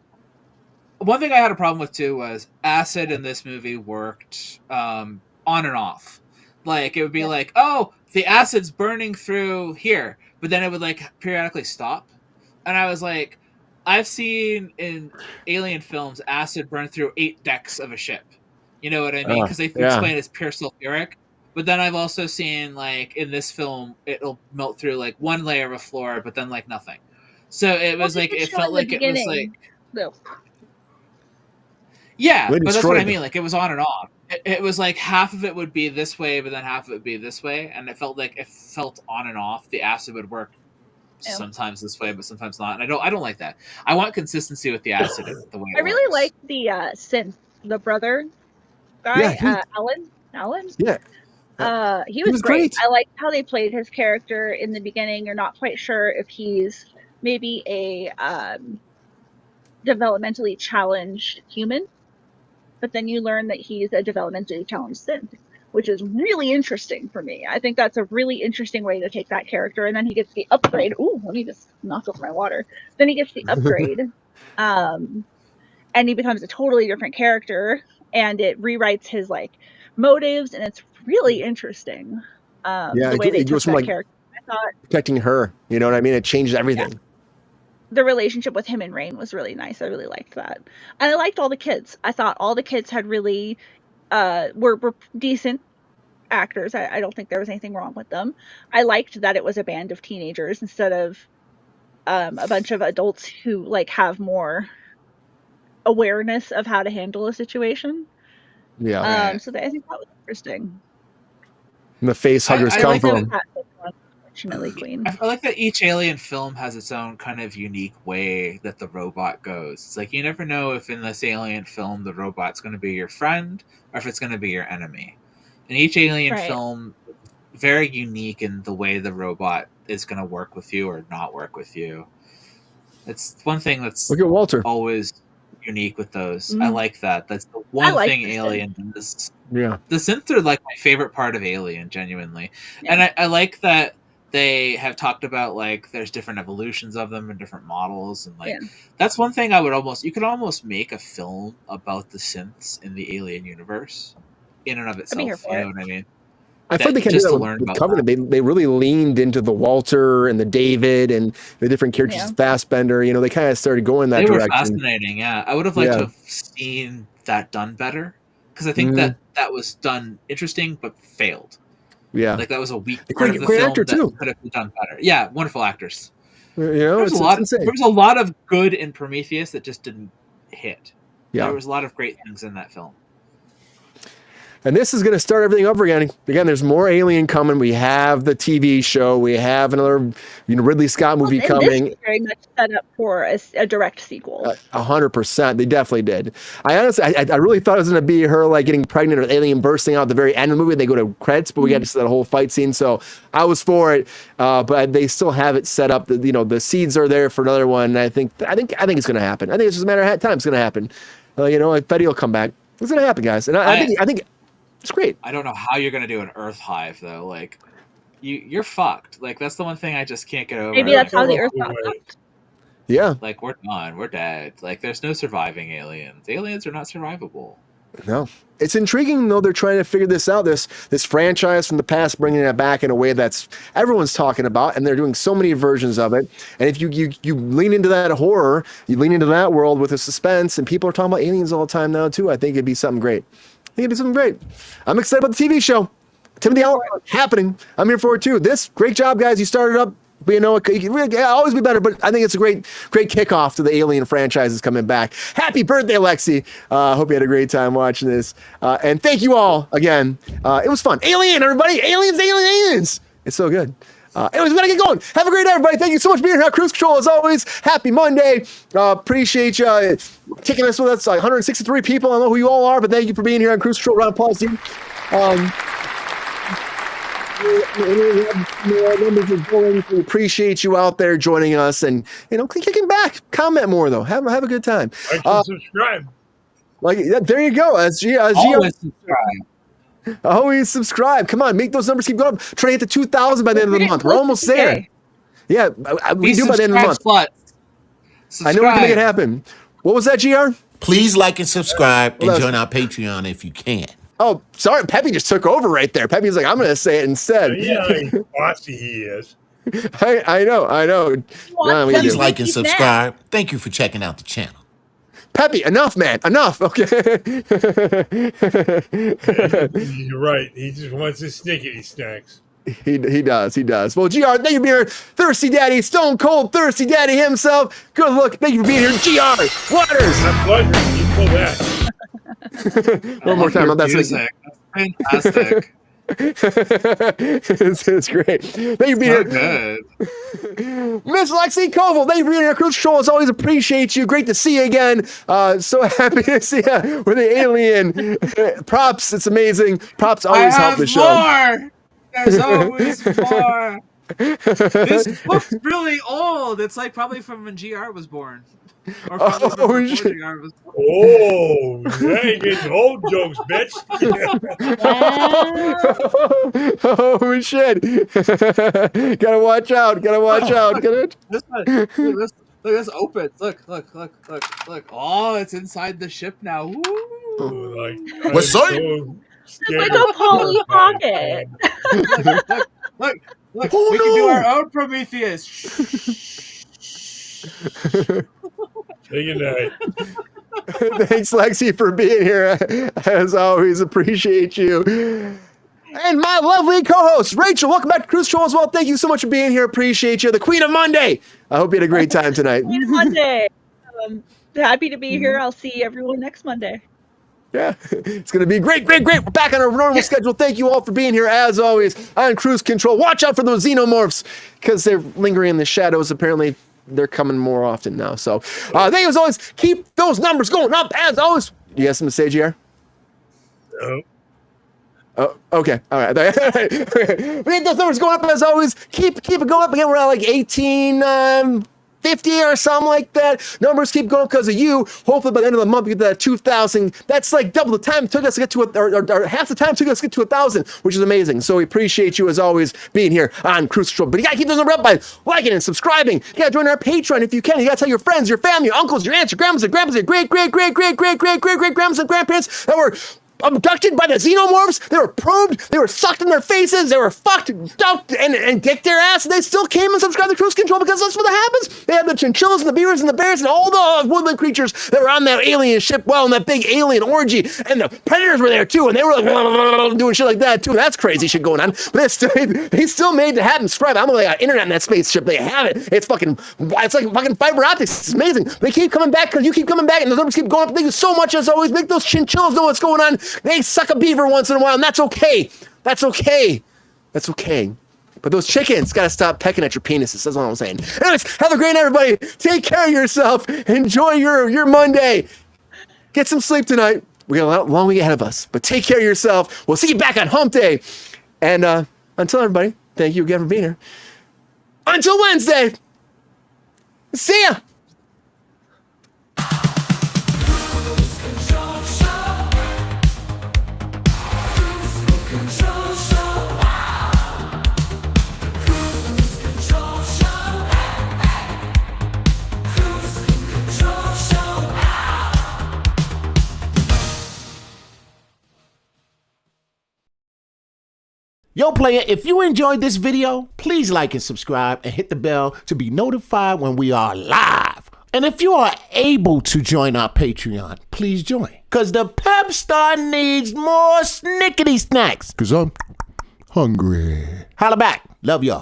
one thing I had a problem with too was acid in this movie worked on and off. Like it would be like, oh, the acid's burning through here, but then it would like periodically stop. And I was like, I've seen in alien films acid burn through 8 decks of a ship. You know what I mean? Because they yeah. explain it's pure sulfuric. But then I've also seen like in this film, it'll melt through like 1 layer of a floor, but then like nothing. So it was Well, like he it shown felt in like the it was like beginning. No. yeah, They but that's what I destroyed mean. Like it was on and off. It was like half of it would be this way, but then half of it would be this way, and it felt like it felt on and off. The acid would work Yeah. sometimes this way, but sometimes not. And I don't like that. I want consistency with the acid. The way I really works. like the synth, the brother Yeah, guy, Alan. Alan. Yeah. He was great. great. I liked how they played his character in the beginning. You're not quite sure if he's maybe a developmentally challenged human, but then you learn that he's a developmentally challenged synth, which is really interesting for me. I think that's a really interesting way to take that character. And then he gets the upgrade. Ooh, let me just knock off my water. Then he gets the upgrade, and he becomes a totally different character, and it rewrites his like motives, and it's really interesting. Yeah, The way they it took goes from that like character. I thought protecting her. You know what I mean? It changed everything. the relationship with him and Rain was really nice. I really liked that. And I liked all the kids. I thought all the kids had really were decent actors. I don't think there was anything wrong with them. I liked that it was a band of teenagers instead of a bunch of adults who like have more awareness of how to handle a situation. Yeah. Right. So I think that was interesting. And the face huggers I come like from. Unfortunately, Queen. I feel like that each Alien film has its own kind of unique way that the robot goes. It's like you never know if in this Alien film the robot's going to be your friend or if it's going to be your enemy. And each Alien Right. film very unique in the way the robot is going to work with you or not work with you. It's one thing that's Look at Walter. always unique with those. Mhm. I like that. That's the one like thing the Alien does. Yeah. The synths are like my favorite part of Alien, genuinely. Yeah. And I like that they have talked about like there's different evolutions of them and different models, and like Yeah. that's one thing you could almost make a film about the synths in the Alien universe in and of I'd be here itself. for You it. know what I mean? I feel like they can do just that to with, learn with about Covenant. They really leaned into the Walter and the David and the different characters. Yeah. Fassbender, they kind of started going that They were direction. fascinating. Yeah, I would have liked Yeah. to have seen that done better because I think Mhm. that was done interesting but failed. Yeah. Like that was a weak A part great- of the great film actor, that too. could have been done better. Yeah, wonderful actors. There There was insane. there was a lot of good in Prometheus that just didn't hit. Yeah. There was a lot of great things in that film. And this is going to start everything over again. Again, there's more Alien coming. We have the TV show. We have another Ridley Scott movie And coming. this is very much set up for a direct sequel. 100%. They definitely did. I honestly, I really thought it was going to be her like getting pregnant or alien bursting out at the very end of the movie. They go to credits, but we got to see that whole fight scene. So I was for it. But they still have it set up. The seeds are there for another one. I think it's going to happen. I think it's just a matter of time. It's going to happen. Like Betty will come back. It's going to happen, guys. And I think it's great. I don't know how you're gonna do an Earth hive though. Like you're fucked. Like that's the one thing I just can't get over. Maybe that's Like, how the Earth got fucked. Yeah. like we're done. We're dead. Like there's no surviving aliens. Aliens are not survivable. No, it's intriguing though. They're trying to figure this out. This franchise from the past, bringing it back in a way that's everyone's talking about, and they're doing so many versions of it. And if you lean into that horror, you lean into that world with the suspense, and people are talking about aliens all the time now too. I think it'd be something great. I'm excited about the TV show. Timothy Allen happening. I'm here for it too. This great job, guys. You started up. But it can really always be better. But I think it's a great kickoff to the Alien franchises coming back. Happy birthday, Lexi. Hope you had a great time watching this. And thank you all again. It was fun. Alien, everybody. Aliens. It's so good. Anyways, we gotta get going. Have a great day, everybody. Thank you so much for being here. Kruse Control, as always. Happy Monday. Appreciate you kicking us with us. 163 people. I don't know who you all are, but thank you for being here on Kruse Control. Round of applause to you. We appreciate you out there joining us and kicking back. Comment more though. Have a good time. Like and subscribe. There you go. Always subscribe. Always subscribe. Come on, make those numbers keep going up. Try to get to 2,000 by the end of the month. We're almost there. Yeah, we do by the end of the month. I know we can make it happen. What was that, GR? Please like and subscribe and join our Patreon if you can. Oh, sorry. Peppy just took over right there. Peppy's like, I'm going to say it instead. Yeah, how bossy he is. I know. Please like and subscribe. Thank you for checking out the channel. Peppy, enough, man. Enough. Okay. You're right. He just wants his snickety snacks. He does. Well, GR, thank you for being here. Thirsty Daddy, Stone Cold Thirsty Daddy himself. Good look. Thank you for being here. GR, Waters. My pleasure. You pull that. One more time. That's music. That's fantastic. it's great. Thank you for being here. Good. Miss Lexi Koval, thank you for being here. Kruse Control, as always, appreciate you. Great to see you again. So happy to see you with the alien. Props, it's amazing. Props always help the show. More. There's always more. This book's really old. It's like probably from when GR was born. Or probably from before GR was born. Oh, you ain't getting old jokes, bitch. Oh shit. Gotta watch out. Look, this opens. Look. Oh, it's inside the ship now. Woo. What's up? It's like a Polly Pocket. Look. We can do our own Prometheus. Good night. Thanks, Lexi, for being here. As always, appreciate you. And my lovely co-host, Rachel. Welcome back to Kruse Control as well. Thank you so much for being here. Appreciate you. The Queen of Monday. I hope you had a great time tonight. Queen of Monday. Happy to be here. I'll see everyone next Monday. Yeah, it's going to be great. We're back on our normal schedule. Thank you all for being here, as always, on Kruse Control. Watch out for those xenomorphs, because they're lingering in the shadows. Apparently, they're coming more often now. So, thank you, as always. Keep those numbers going up, as always. Do you have something to say, GR? No. Oh, okay. All right. We need those numbers going up, as always. Keep it going up. Again, we're at like 1850 or something like that. Numbers keep going because of you. Hopefully by the end of the month we get to that 2,000. That's like double the time it took us to get to or half the time it took us to get to 1,000, which is amazing. So we appreciate you as always being here on Kruse Control. But you gotta keep those numbers up by liking and subscribing. You gotta join our Patreon if you can. You gotta tell your friends, your family, your uncles, your aunts, your grandmas, your grandpas, your great grandmas and grandparents that were abducted by the xenomorphs. They were probed. They were sucked in their faces. They were fucked, dumped, and kicked their ass. And they still came and subscribed to Kruse Control because that's what happens. They had the chinchillas and the beavers and the bears and all the woodland creatures that were on that alien ship. Well, in that big alien orgy, and the predators were there too, and they were like doing shit like that too. That's crazy shit going on. But they still made it happen. Subscribe. I'm like internet in that spaceship. They have it. It's like fucking fiber optics. It's amazing. They keep coming back because you keep coming back, and the numbers keep going up. Thank you so much as always. Make those chinchillas know what's going on. They suck a beaver once in a while, and that's okay. That's okay. But those chickens gotta stop pecking at your penises. That's all I'm saying. Anyways, have a great night, everybody. Take care of yourself. Enjoy your Monday. Get some sleep tonight. We got a long week ahead of us, but take care of yourself. We'll see you back on Hump Day. And until everybody, thank you again for being here. Until Wednesday. See ya. Yo, player, if you enjoyed this video, please like and subscribe and hit the bell to be notified when we are live. And if you are able to join our Patreon, please join. Because the pep star needs more snickety snacks. Because I'm hungry. Holla back. Love y'all.